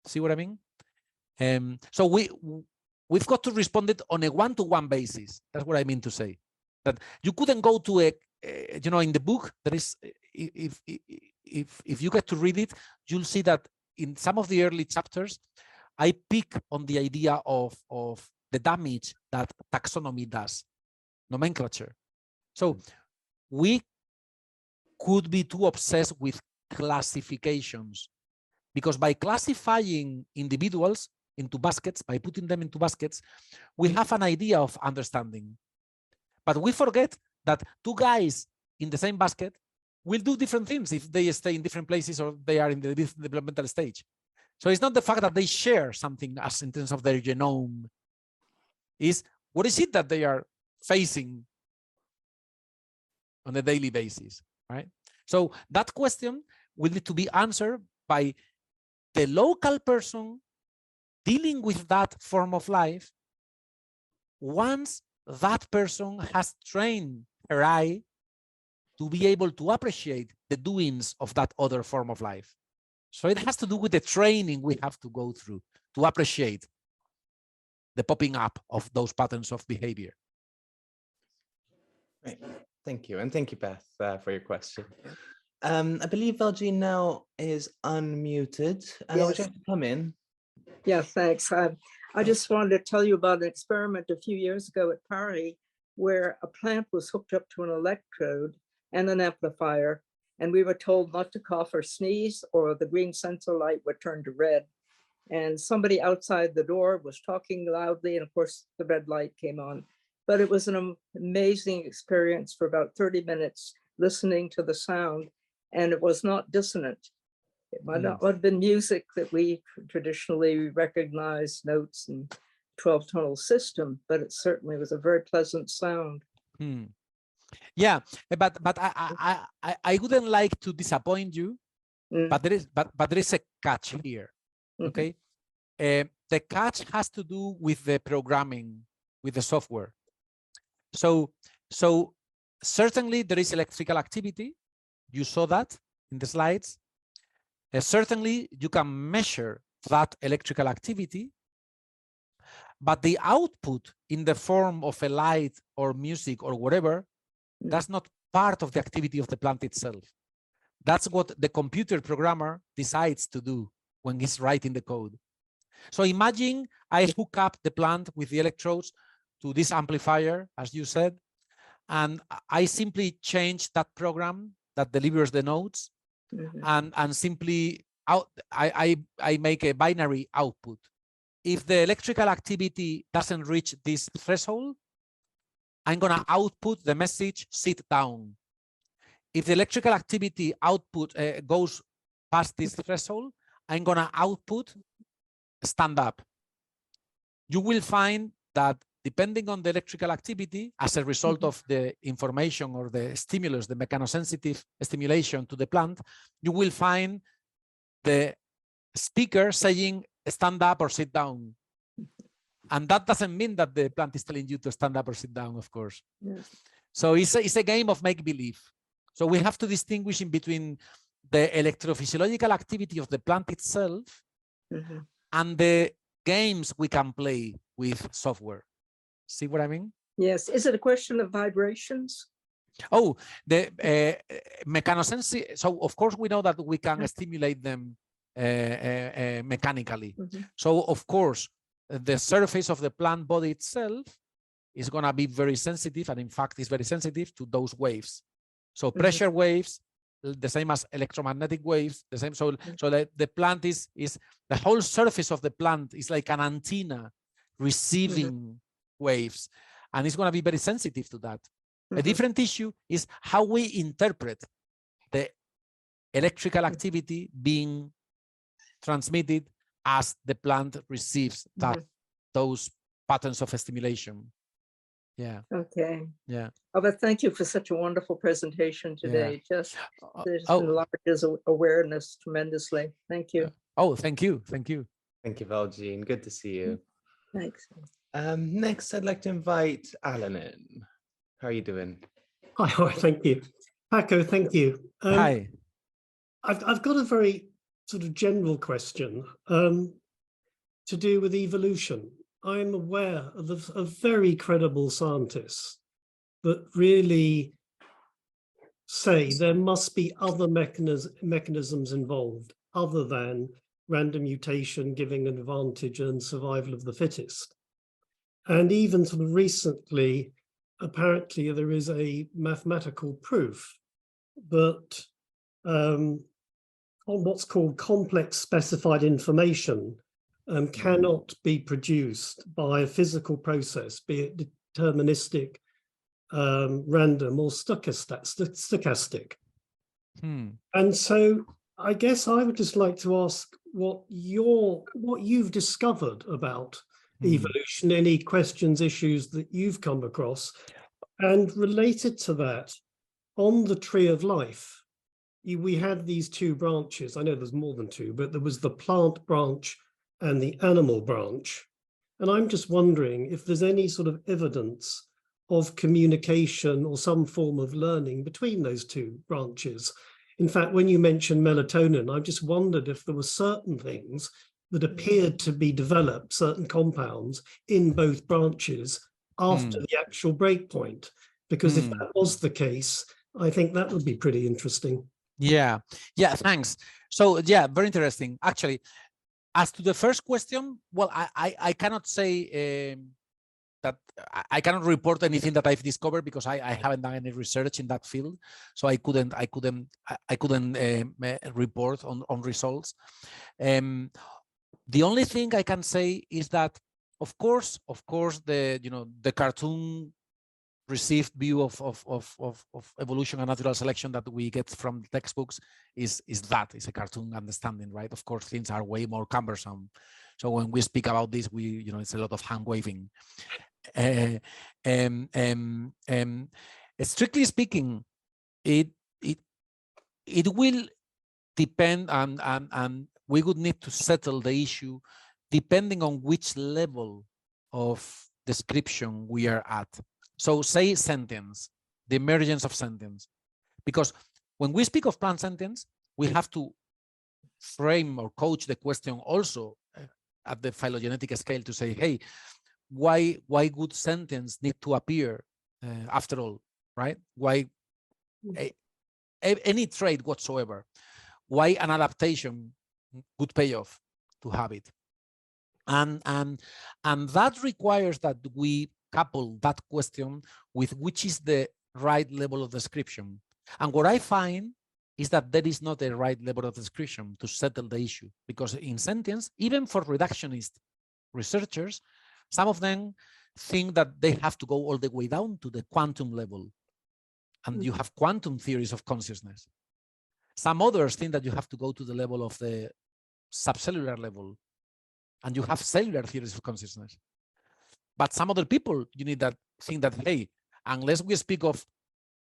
See what I mean? So we've got to respond it on a one-to-one basis. That's what I mean to say. That you couldn't go to a, you know, in the book, there is, if you get to read it, you'll see that in some of the early chapters, I pick on the idea of the damage that taxonomy does, nomenclature. So we could be too obsessed with classifications, because by classifying individuals into baskets, by putting them into baskets, we have an idea of understanding. But we forget that two guys in the same basket will do different things if they stay in different places or they are in the developmental stage. So it's not the fact that they share something as in terms of their genome, is what is it that they are facing on a daily basis, right? So that question will need to be answered by the local person dealing with that form of life once that person has trained her eye to be able to appreciate the doings of that other form of life. So it has to do with the training we have to go through to appreciate the popping up of those patterns of behavior. Great. Thank you. And thank you, Beth, for your question. I believe LG now is unmuted. Yes. Would you like to come in? Yeah, thanks. I just wanted to tell you about an experiment a few years ago at Harari, where a plant was hooked up to an electrode and an amplifier, and we were told not to cough or sneeze, or the green sensor light would turn to red. And somebody outside the door was talking loudly, and of course the red light came on. But it was an amazing experience for about 30 minutes listening to the sound, and it was not dissonant. It might not have been music that we traditionally recognize, notes and 12-tonal system, but it certainly was a very pleasant sound. Yeah, but I wouldn't like to disappoint you, but there is a catch here. Okay, the catch has to do with the programming, with the software. So certainly there is electrical activity. You saw that in the slides. Certainly you can measure that electrical activity, but the output in the form of a light or music or whatever, that's not part of the activity of the plant itself. That's what the computer programmer decides to do when he's writing the code. So imagine I hook up the plant with the electrodes to this amplifier, as you said, and I simply change that program that delivers the notes, and simply I make a binary output. If the electrical activity doesn't reach this threshold, I'm gonna output the message sit down. If the electrical activity output goes past this threshold, I'm gonna output stand up. You will find that depending on the electrical activity, as a result of the information or the stimulus, the mechanosensitive stimulation to the plant, you will find the speaker saying stand up or sit down. And that doesn't mean that the plant is telling you to stand up or sit down, of course. So it's a game of make-believe. So we have to distinguish in between the electrophysiological activity of the plant itself and the games we can play with software. See what I mean? Yes. Is it a question of vibrations? Oh, the mechanosensory. So of course we know that we can stimulate them mechanically. So of course the surface of the plant body itself is going to be very sensitive, and in fact is very sensitive to those waves. So pressure waves, the same as electromagnetic waves, the same. So the plant is the whole surface of the plant is like an antenna receiving waves, and it's going to be very sensitive to that. A different issue is how we interpret the electrical activity being transmitted as the plant receives those patterns of stimulation. Yeah. Okay. Yeah. Oh, but thank you for such a wonderful presentation today. Just there's oh. enlarges awareness tremendously. Thank you. Oh, thank you. Thank you. Thank you, Valjean. Good to see you. Thanks. Next, I'd like to invite Alan in. How are you doing? Hi, thank you. Paco, thank you. Hi. I've got a very sort of general question to do with evolution. I'm aware of very credible scientists that really say there must be other mechanisms involved other than random mutation giving an advantage and survival of the fittest. And even sort of recently, apparently there is a mathematical proof that on what's called complex specified information cannot be produced by a physical process, be it deterministic, random, or stochastic. And so I guess I would just like to ask what you've discovered about evolution, any questions, issues that you've come across, and related to that, on the tree of life, we had these two branches. I know there's more than two, but there was the plant branch and the animal branch. And I'm just wondering if there's any sort of evidence of communication or some form of learning between those two branches. In fact, when you mentioned melatonin, I just wondered if there were certain things that appeared to be developed, certain compounds in both branches after the actual breakpoint. Because if that was the case, I think that would be pretty interesting. Yeah, thanks. So yeah, very interesting. Actually, as to the first question, well, I cannot say that I cannot report anything that I've discovered because I haven't done any research in that field, so I couldn't report on results. The only thing I can say is that, of course, the cartoon received view of evolution and natural selection that we get from textbooks is that it's a cartoon understanding, right? Of course, things are way more cumbersome. So when we speak about this, it's a lot of hand waving. Strictly speaking, it will depend, and we would need to settle the issue depending on which level of description we are at. So say sentience, the emergence of sentience, because when we speak of plant sentience, we have to frame or coach the question also at the phylogenetic scale to say, hey, why would sentience need to appear after all, right? Why any trait whatsoever? Why an adaptation would pay off to have it? And that requires that we couple that question with which is the right level of description. And what I find is that there is not a right level of description to settle the issue, because in sentience, even for reductionist researchers, some of them think that they have to go all the way down to the quantum level, and you have quantum theories of consciousness. Some others think that you have to go to the level of the subcellular level, and you have cellular theories of consciousness. But some other people, think that, hey, unless we speak of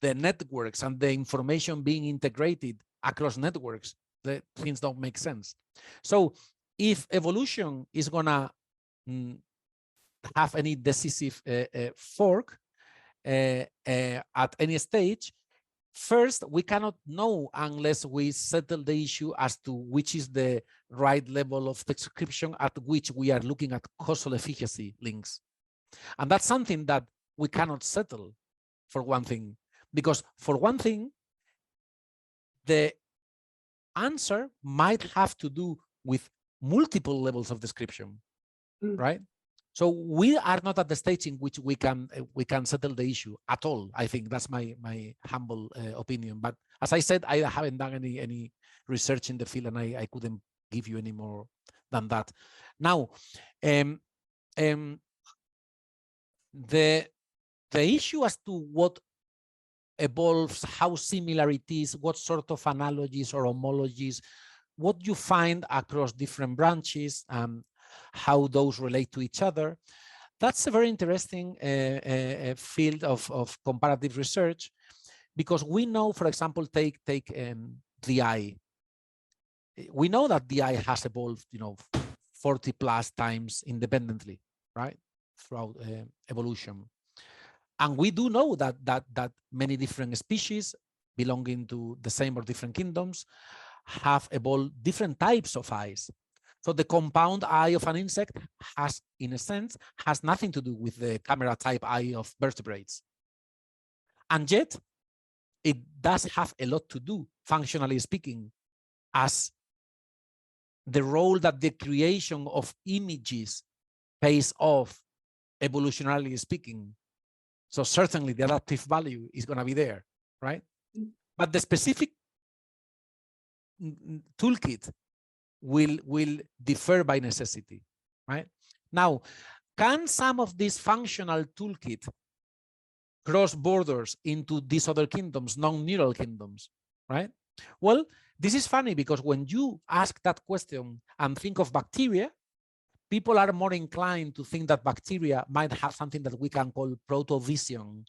the networks and the information being integrated across networks, the things don't make sense. So if evolution is gonna have any decisive fork, at any stage, first, we cannot know unless we settle the issue as to which is the right level of description at which we are looking at causal efficacy links. And that's something that we cannot settle, for one thing, because for one thing, the answer might have to do with multiple levels of description, right? So we are not at the stage in which we can settle the issue at all. I think that's my humble opinion. But as I said, I haven't done any research in the field, and I couldn't give you any more than that. Now, the issue as to what evolves, how similar it is, what sort of analogies or homologies, what you find across different branches, how those relate to each other. That's a very interesting field of comparative research, because we know, for example, take the eye. We know that the eye has evolved, 40 plus times independently, right, throughout evolution. And we do know that many different species belonging to the same or different kingdoms have evolved different types of eyes. So the compound eye of an insect has, in a sense, has nothing to do with the camera type eye of vertebrates. And yet, it does have a lot to do, functionally speaking, as the role that the creation of images pays off, evolutionarily speaking. So certainly the adaptive value is going to be there, right? But the specific toolkit will differ by necessity, right? Now, can some of this functional toolkit cross borders into these other kingdoms, non-neural kingdoms, right? Well, this is funny because when you ask that question and think of bacteria, people are more inclined to think that bacteria might have something that we can call proto-vision,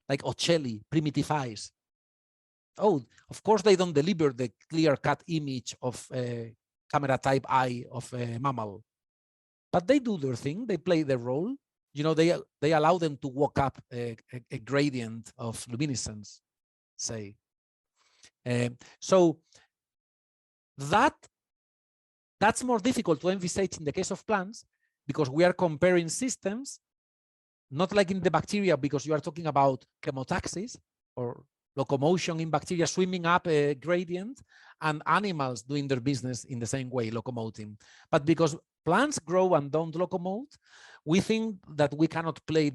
like Ocelli, primitive eyes. Oh, of course, they don't deliver the clear-cut image of a camera type eye of a mammal, but they do their thing. They play their role. They allow them to walk up a gradient of luminescence, say. So that's more difficult to envisage in the case of plants, because we are comparing systems, not like in the bacteria, because you are talking about chemotaxis or locomotion in bacteria swimming up a gradient, and animals doing their business in the same way, locomoting. But because plants grow and don't locomote, we think that we cannot play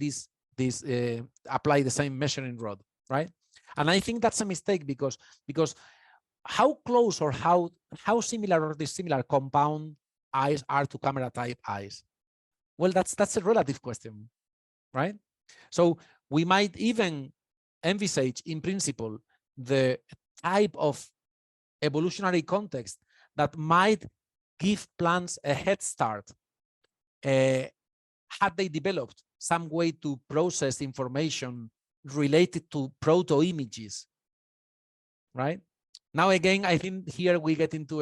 apply the same measuring rod, right? And I think that's a mistake, because how close or how similar or dissimilar compound eyes are to camera type eyes? Well, that's a relative question, right? So we might even envisage, in principle, the type of evolutionary context that might give plants a head start had they developed some way to process information related to proto-images, right? Now, again, I think here we get into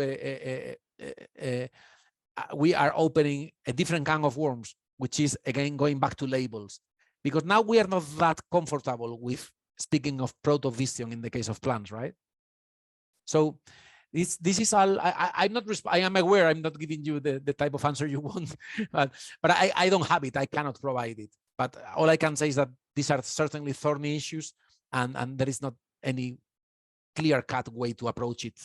we are opening a different can of worms, which is, again, going back to labels, because now we are not that comfortable with speaking of proto-vision in the case of plants, right? So this is all. I'm not. I am aware I'm not giving you the type of answer you want, but I don't have it. I cannot provide it. But all I can say is that these are certainly thorny issues, and there is not any clear-cut way to approach it,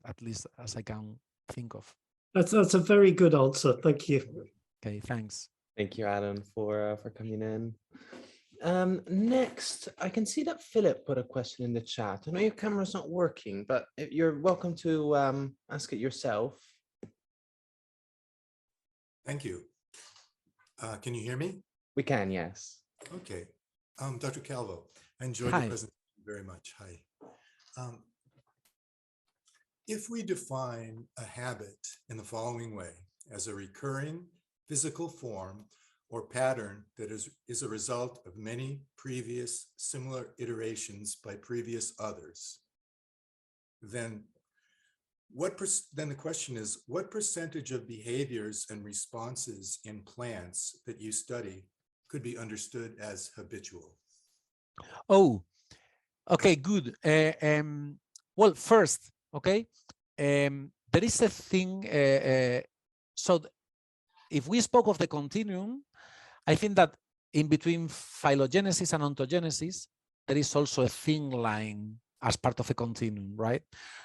at least as I can think of. That's a very good answer. Thank you. Okay, thanks. Thank you, Adam, for coming in. Next, I can see that Philip put a question in the chat. I know your camera's not working, but you're welcome to ask it yourself. Thank you. Can you hear me? We can, yes. Okay. Dr. Calvo, I enjoyed Hi. your presentation very much. Hi. If we define a habit in the following way, as a recurring physical form or pattern that is a result of many previous similar iterations by previous others, then the question is, what percentage of behaviors and responses in plants that you study could be understood as habitual? Oh, okay, good. Well, first, okay, there is a thing. If we spoke of the continuum, I think that in between phylogenesis and ontogenesis, there is also a thin line as part of a continuum, right?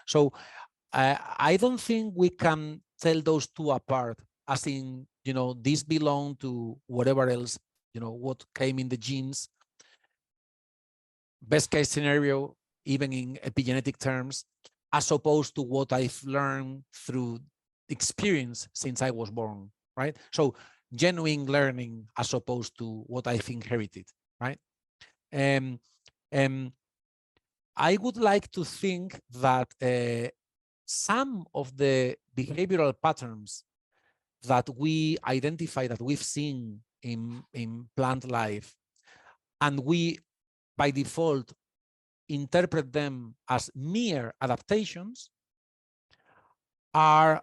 So I don't think we can tell those two apart, as in, these belong to whatever else, what came in the genes. Best case scenario, even in epigenetic terms, as opposed to what I've learned through experience since I was born, right? So genuine learning as opposed to what I've inherited, right? I would like to think that some of the behavioral patterns that we identify, that we've seen in plant life, and we by default interpret them as mere adaptations, are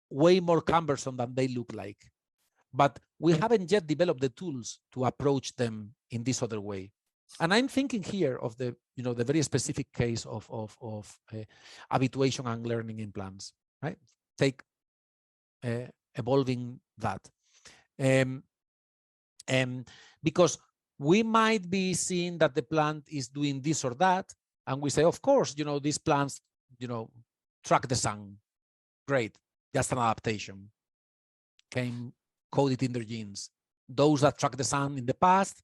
way more cumbersome than they look like. But we haven't yet developed the tools to approach them in this other way. And I'm thinking here of the, the very specific case of habituation and learning in plants, right? Take evolving that. Because we might be seeing that the plant is doing this or that, and we say, of course, these plants, track the sun. Great, just an adaptation. Came coded in their genes. Those that track the sun in the past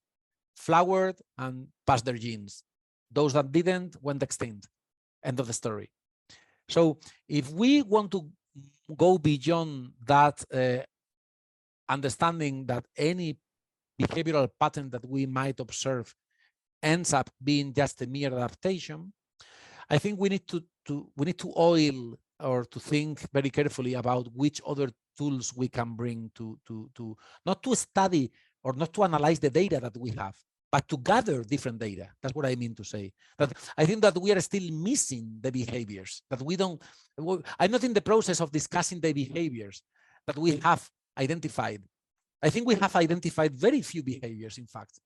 flowered and passed their genes. Those that didn't went extinct. End of the story. So if we want to go beyond that understanding that any behavioral pattern that we might observe ends up being just a mere adaptation, I think we need to oil or to think very carefully about which other tools we can bring to not to study or not to analyze the data that we have, but to gather different data. That's what I mean to say. That I think that we are still missing the behaviors, that we don't, I'm not in the process of discussing the behaviors that we have identified. I think we have identified very few behaviors, in fact,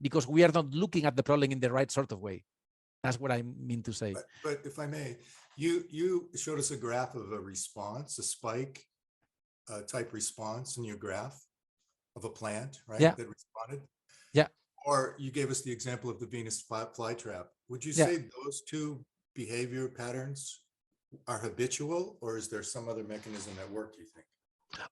because we are not looking at the problem in the right sort of way. That's what I mean to say. But if I may, you showed us a graph of a response, a spike type response in your graph of a plant, right? Yeah. That responded. Yeah. Or you gave us the example of the Venus flytrap. Would you Yeah. say those two behavior patterns are habitual, or is there some other mechanism at work, you think?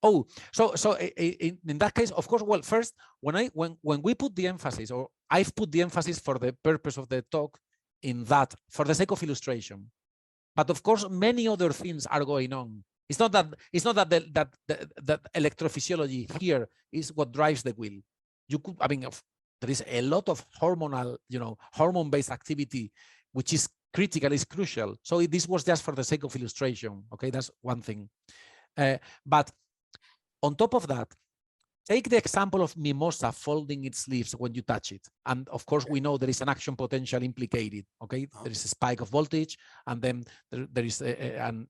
Oh, so in that case, of course, well, first, when we put the emphasis, or I've put the emphasis for the purpose of the talk in that, for the sake of illustration, but of course, many other things are going on. It's not that that electrophysiology here is what drives the wheel. You could, I mean, there is a lot of hormonal, hormone-based activity, which is critical, is crucial. So this was just for the sake of illustration. Okay, that's one thing. But on top of that, take the example of mimosa folding its leaves when you touch it. And of course, we know there is an action potential implicated. Okay, there is a spike of voltage, and then there is an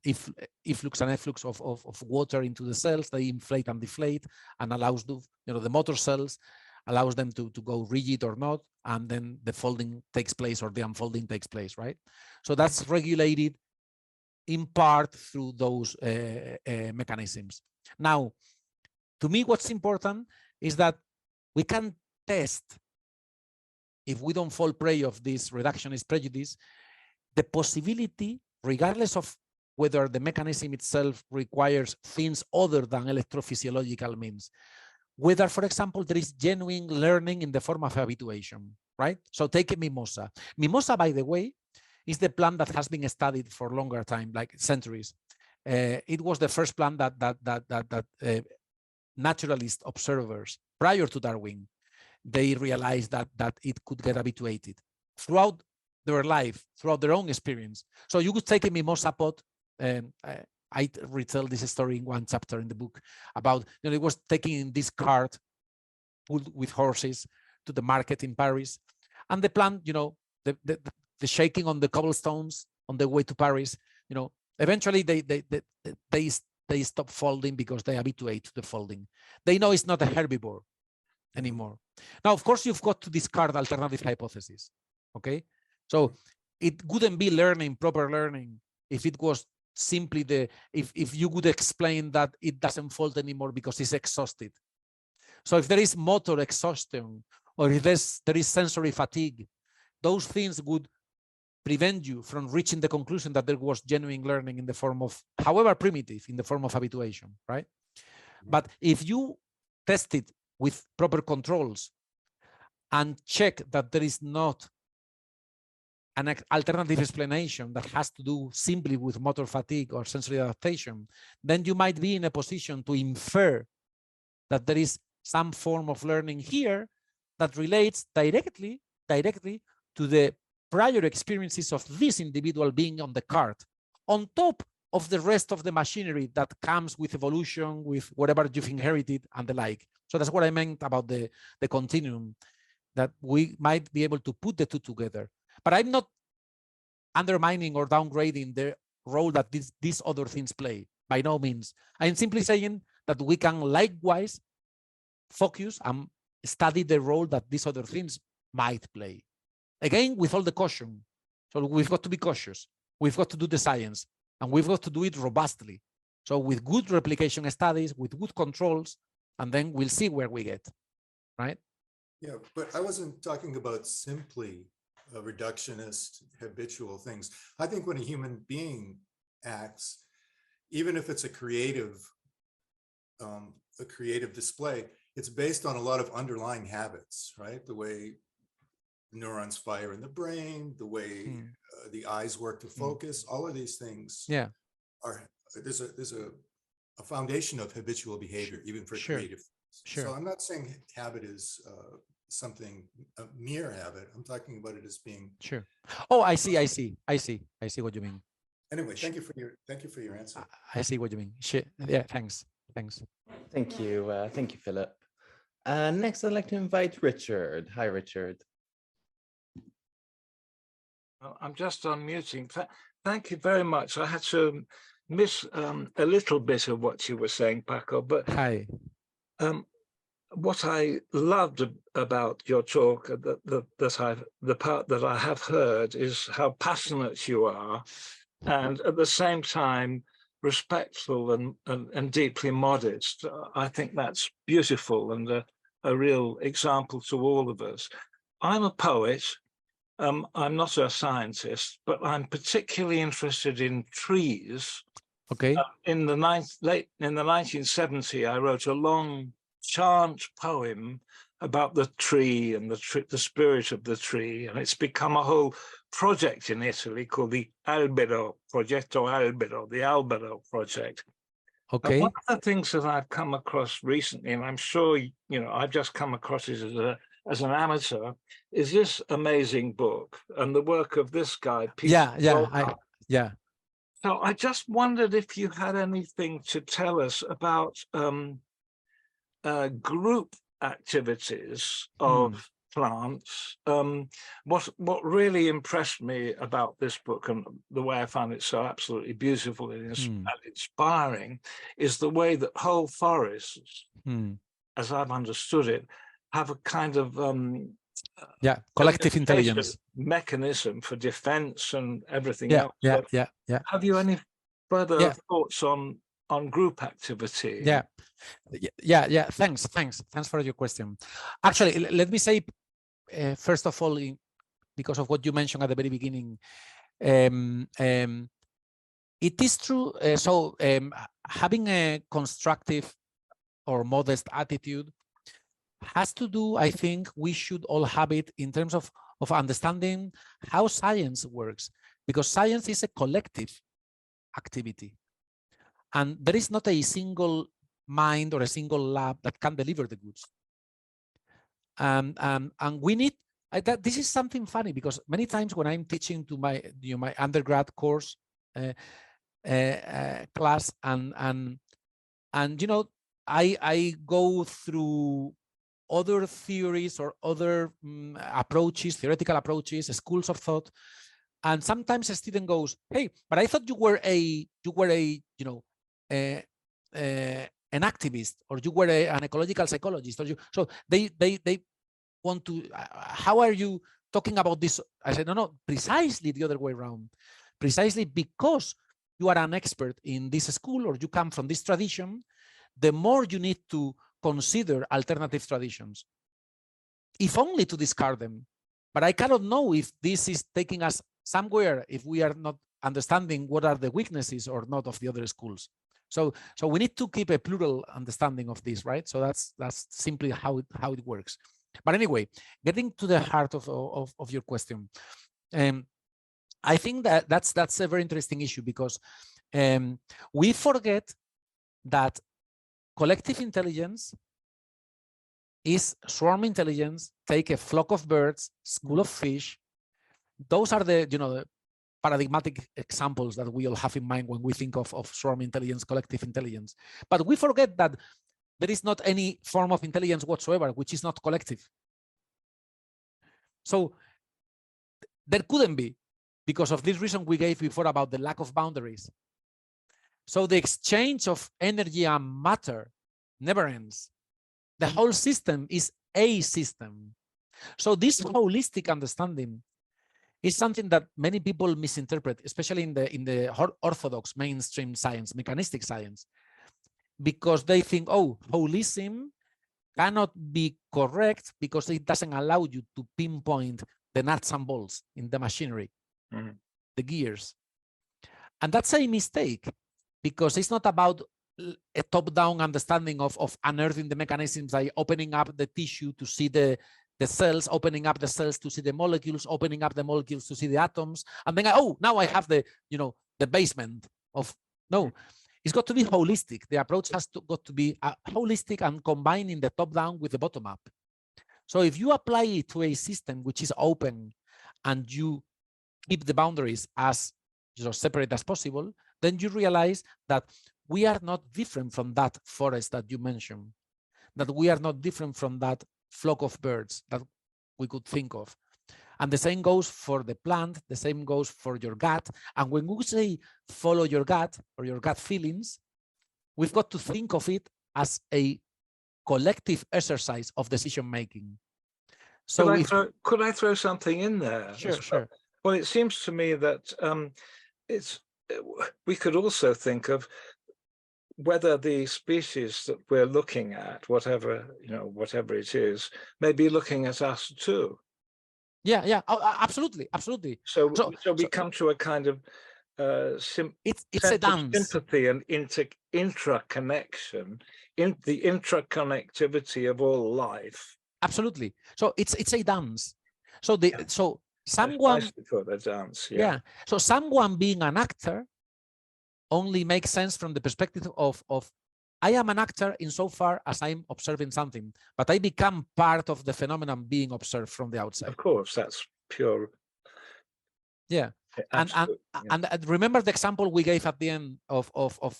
efflux and efflux of water into the cells. They inflate and deflate, and allows the motor cells, allows them to go rigid or not, and then the folding takes place or the unfolding takes place, right? So that's regulated in part through those mechanisms. Now, to me, what's important is that we can test, if we don't fall prey of this reductionist prejudice, the possibility, regardless of whether the mechanism itself requires things other than electrophysiological means, whether, for example, there is genuine learning in the form of habituation, right? So take a mimosa. Mimosa, by the way, is the plant that has been studied for longer time, like centuries. It was the first plant that naturalist observers prior to Darwin, they realized that it could get habituated throughout their life, throughout their own experience. So you could take a mimosa pot. I retell this story in one chapter in the book about, it was taken in this cart pulled with horses to the market in Paris, and the plant, the shaking on the cobblestones on the way to Paris, eventually they stop folding because they habituate to the folding. They know it's not a herbivore anymore. Now, of course, you've got to discard alternative hypotheses. Okay, so it wouldn't be learning, proper learning, if it was simply if you would explain that it doesn't fold anymore because it's exhausted. So if there is motor exhaustion, or if there is sensory fatigue, those things would prevent you from reaching the conclusion that there was genuine learning in the form of, however primitive, in the form of habituation, right? But if you test it with proper controls and check that there is not an alternative explanation that has to do simply with motor fatigue or sensory adaptation, then you might be in a position to infer that there is some form of learning here that relates directly to the prior experiences of this individual being on the cart, on top of the rest of the machinery that comes with evolution, with whatever you've inherited and the like. So that's what I meant about the continuum, that we might be able to put the two together. But I'm not undermining or downgrading the role that these other things play, by no means. I'm simply saying that we can likewise focus and study the role that these other things might play. Again, with all the caution. So we've got to be cautious. We've got to do the science, and we've got to do it robustly. So with good replication studies, with good controls, and then we'll see where we get, right? Yeah, but I wasn't talking about simply reductionist, habitual things. I think when a human being acts, even if it's a creative display, it's based on a lot of underlying habits, right? The way neurons fire in the brain, the way the eyes work to focus, all of these things are, there's a foundation of habitual behavior, even for creative things. So I'm not saying habit is something, a mere habit. I'm talking about it as being Oh, I see what you mean. Anyway, thank you for your answer. I see what you mean. Yeah, thanks. Thank you, Philip. Next, I'd like to invite Richard. Hi, Richard. I'm just unmuting. Thank you very much. I had to miss a little bit of what you were saying, Paco, but hi. What I loved about your talk, the part that I have heard, is how passionate you are, and at the same time respectful and deeply modest. I think that's beautiful and a real example to all of us. I'm a poet. I'm not a scientist, but I'm particularly interested in trees. Okay. In the 1970s, I wrote a long chant poem about the tree and the spirit of the tree, and it's become a whole project in Italy called the Albero, Progetto Albero, the Albero project. Okay. And one of the things that I've come across recently, and I'm sure I've just come across it as an amateur, is this amazing book and the work of this guy, Peter. So I just wondered if you had anything to tell us about group activities of plants. What really impressed me about this book, and the way I found it so absolutely beautiful and inspiring, is the way that whole forests, as I've understood it, have a kind of collective intelligence mechanism for defense and everything else. Have you any further thoughts on group activity? Thanks for your question. Actually, let me say first of all, because of what you mentioned at the very beginning, it is true. Having a constructive or modest attitude has to do, I think we should all have it in terms of understanding how science works, because science is a collective activity. And there is not a single mind or a single lab that can deliver the goods. And we need, this is something funny, because many times when I'm teaching to my undergrad course class, and I go through other theories or other approaches, theoretical approaches, schools of thought, and sometimes a student goes, "Hey, but I thought you were an activist, or you were an ecological psychologist, or you." So they want to. How are you talking about this. I said, no, precisely the other way around. Precisely because you are an expert in this school or you come from this tradition, the more you need to consider alternative traditions, if only to discard them. But I cannot know if this is taking us somewhere if we are not understanding what are the weaknesses or not of the other schools. So we need to keep a plural understanding of this, right? So that's simply how it works. But anyway, getting to the heart of your question, I think that's a very interesting issue because we forget that collective intelligence is swarm intelligence. Take a flock of birds, school of fish. Those are the paradigmatic examples that we all have in mind when we think of swarm intelligence, collective intelligence. But we forget that there is not any form of intelligence whatsoever which is not collective. So there couldn't be, because of this reason we gave before about the lack of boundaries. So the exchange of energy and matter never ends. The whole system is a system. So this holistic understanding is something that many people misinterpret, especially in the orthodox mainstream science, mechanistic science, because they think, oh, holism cannot be correct because it doesn't allow you to pinpoint the nuts and bolts in the machinery, the gears. And that's a mistake, because it's not about a top-down understanding of unearthing the mechanisms, like opening up the tissue to see the cells, opening up the cells to see the molecules, opening up the molecules to see the atoms, and then now I have the basement of. No, it's got to be holistic. The approach has got to be holistic and combining the top-down with the bottom-up. So if you apply it to a system which is open and you keep the boundaries as separate as possible, then you realize that we are not different from that forest that you mentioned, that we are not different from that flock of birds that we could think of. And the same goes for the plant, the same goes for your gut. And when we say follow your gut or your gut feelings, we've got to think of it as a collective exercise of decision making. So could I throw something in there? Sure. Well, it seems to me that we could also think of whether the species that we're looking at, whatever it is, may be looking at us too. Yeah, absolutely. So we come to a kind of it's a dance. Sympathy and intraconnection, in the intraconnectivity of all life. Absolutely. So it's a dance. So someone a dance. Yeah. So someone being an actor only makes sense from the perspective of I am an actor insofar as I'm observing something, but I become part of the phenomenon being observed from the outside. Of course, that's pure. Yeah. And remember the example we gave at the end of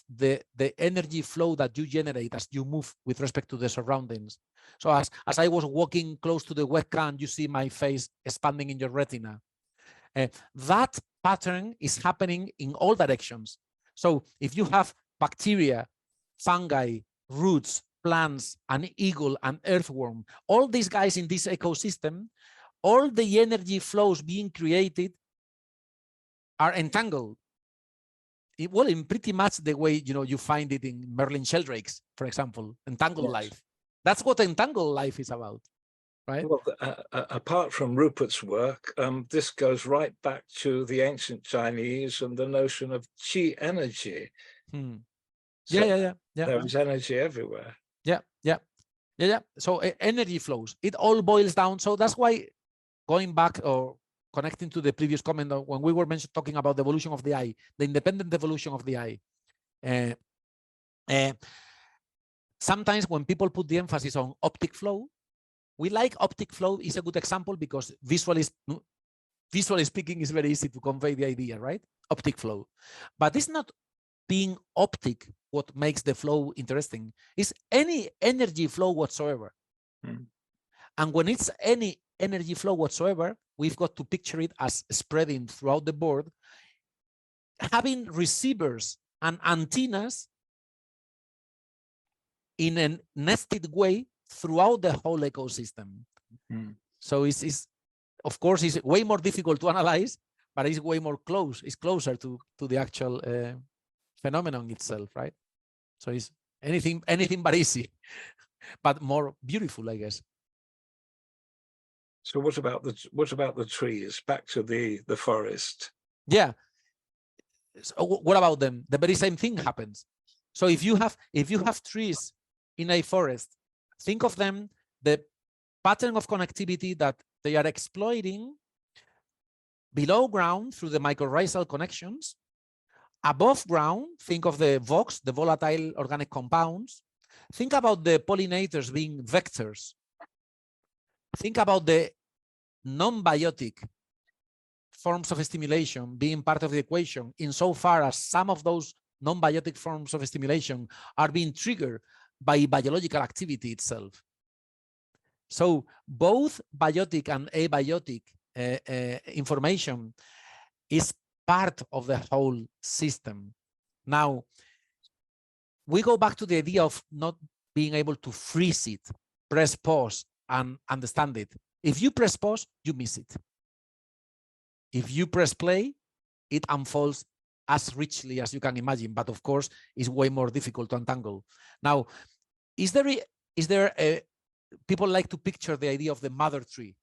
the energy flow that you generate as you move with respect to the surroundings. So as I was walking close to the webcam, you see my face expanding in your retina. That pattern is happening in all directions. So if you have bacteria, fungi, roots, plants, an eagle, an earthworm, all these guys in this ecosystem, all the energy flows being created are entangled. In pretty much the way you find it in Merlin Sheldrakes, for example, entangled life. That's what entangled life is about, right? Well, apart from Rupert's work, this goes right back to the ancient Chinese and the notion of qi energy. So yeah. There is energy everywhere. Yeah. So energy flows. It all boils down. So that's why, going back or connecting to the previous comment when we were talking about the evolution of the eye, the independent evolution of the eye. Sometimes when people put the emphasis on optic flow, we like optic flow is a good example because visually speaking, is very easy to convey the idea, right? Optic flow. But it's not being optic what makes the flow interesting. It's any energy flow whatsoever. And when it's any energy flow whatsoever, we've got to picture it as spreading throughout the board, having receivers and antennas in a nested way throughout the whole ecosystem. So it's of course, is way more difficult to analyze, but it's way more close. It's closer to the actual phenomenon itself, right? So it's anything but easy, but more beautiful, I guess. So what about the trees? Back to the forest. Yeah. So what about them? The very same thing happens. So if you have trees in a forest, think of them, the pattern of connectivity that they are exploiting below ground through the mycorrhizal connections. Above ground, think of the VOCs, the volatile organic compounds. Think about the pollinators being vectors. Think about the non-biotic forms of stimulation being part of the equation, insofar as some of those non-biotic forms of stimulation are being triggered by biological activity itself. So both biotic and abiotic information is part of the whole system. Now, we go back to the idea of not being able to freeze it, press pause, and understand it. If you press pause, you miss it. If you press play, it unfolds as richly as you can imagine, but of course, it's way more difficult to untangle. Now, is there a, people like to picture the idea of the mother tree,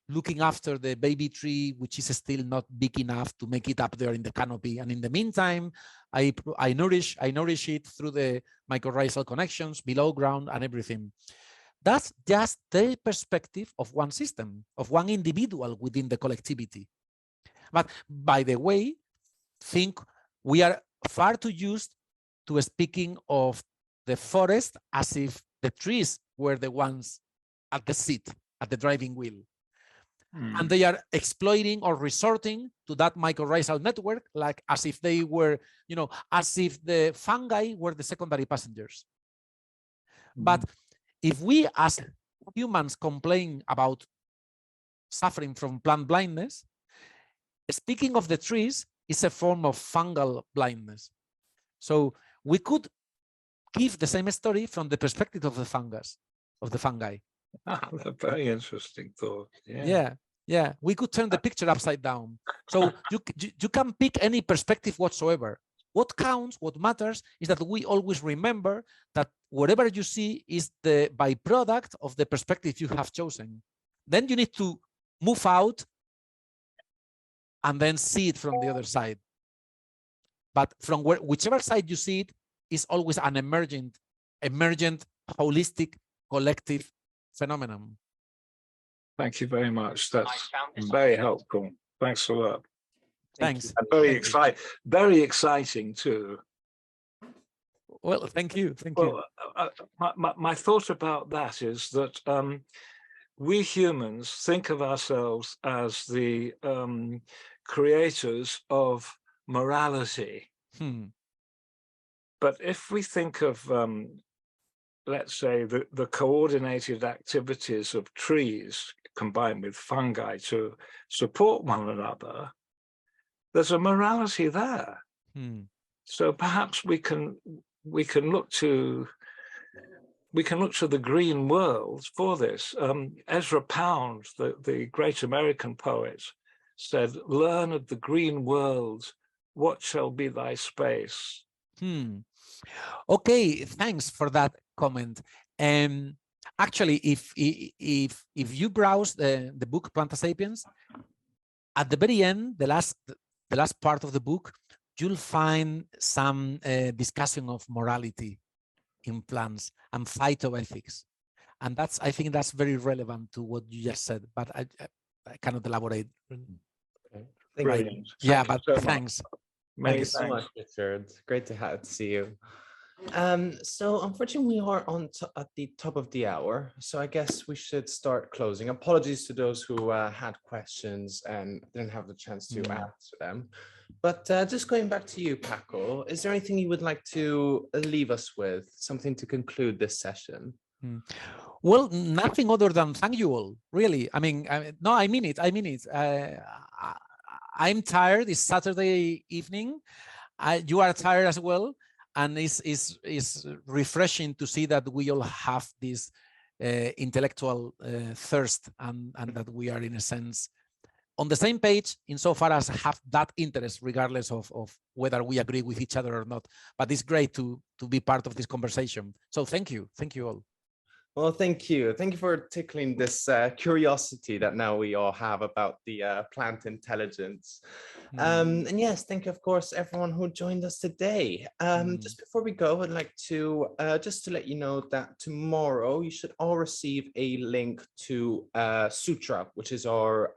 looking after the baby tree, which is still not big enough to make it up there in the canopy. And in the meantime, I nourish it through the mycorrhizal connections below ground and everything. That's just the perspective of one system, of one individual within the collectivity. But by the way, think we are far too used to speaking of the forest as if the trees were the ones at the seat, at the driving wheel. And they are exploiting or resorting to that mycorrhizal network, like as if they were, you know, as if the fungi were the secondary passengers. But if we as humans complain about suffering from plant blindness, speaking of the trees is a form of fungal blindness. So we could give the same story from the perspective of the fungus, of the fungi. A very interesting thought. Yeah. Yeah. We could turn the picture upside down. So you can pick any perspective whatsoever. What counts, what matters, is that we always remember that whatever you see is the byproduct of the perspective you have chosen. Then you need to move out and then see it from the other side. But from whichever side you see it is always an emergent, holistic, collective phenomenon. Thank you very much. That's very helpful. Thanks a lot. Thanks. And very exciting too. Well, thank you. Thank you. My thought about that is that we humans think of ourselves as the creators of morality. But if we think of, let's say, the coordinated activities of trees combined with fungi to support one another, there's a morality there. So perhaps we can look to the green world for this. Ezra Pound, the great American poet, said, "Learn of the green world, what shall be thy space?" Okay, thanks for that comment. Actually, if you browse the book Planta Sapiens, at the very end, the last part of the book, you'll find some discussion of morality in plants and phytoethics, and I think that's very relevant to what you just said. But I cannot elaborate. Brilliant. Yeah, but thanks. Thank you so much, Richard. Great to see you. So unfortunately, we are at the top of the hour, so I guess we should start closing. Apologies to those who had questions and didn't have the chance to answer them. But just going back to you, Paco, is there anything you would like to leave us with, something to conclude this session? Well, nothing other than thank you all, really. I mean, no, I mean it. I'm tired. It's Saturday evening. You are tired as well. And it's refreshing to see that we all have this intellectual thirst, and that we are in a sense on the same page insofar as have that interest, regardless of whether we agree with each other or not. But it's great to be part of this conversation. So thank you all. Well, thank you. Thank you for tickling this curiosity that now we all have about the plant intelligence. And yes, thank you, of course, everyone who joined us today. Just before we go, I'd like to just to let you know that tomorrow you should all receive a link to Sutra, which is our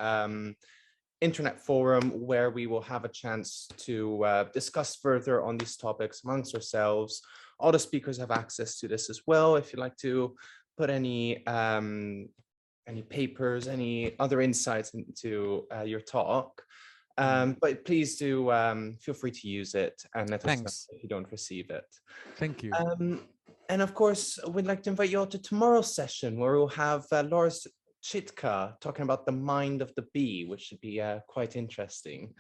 internet forum where we will have a chance to discuss further on these topics amongst ourselves. All the speakers have access to this as well. If you'd like to put any papers, any other insights into your talk, but please do feel free to use it and let us know if you don't receive it. Thank you. And of course, we'd like to invite you all to tomorrow's session where we'll have Loris Chitka talking about the mind of the bee, which should be quite interesting.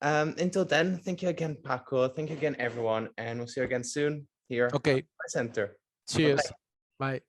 Until then, thank you again, Paco. Thank you again, everyone, and we'll see you again soon here. Okay. At the center. Cheers. Bye-bye. Bye.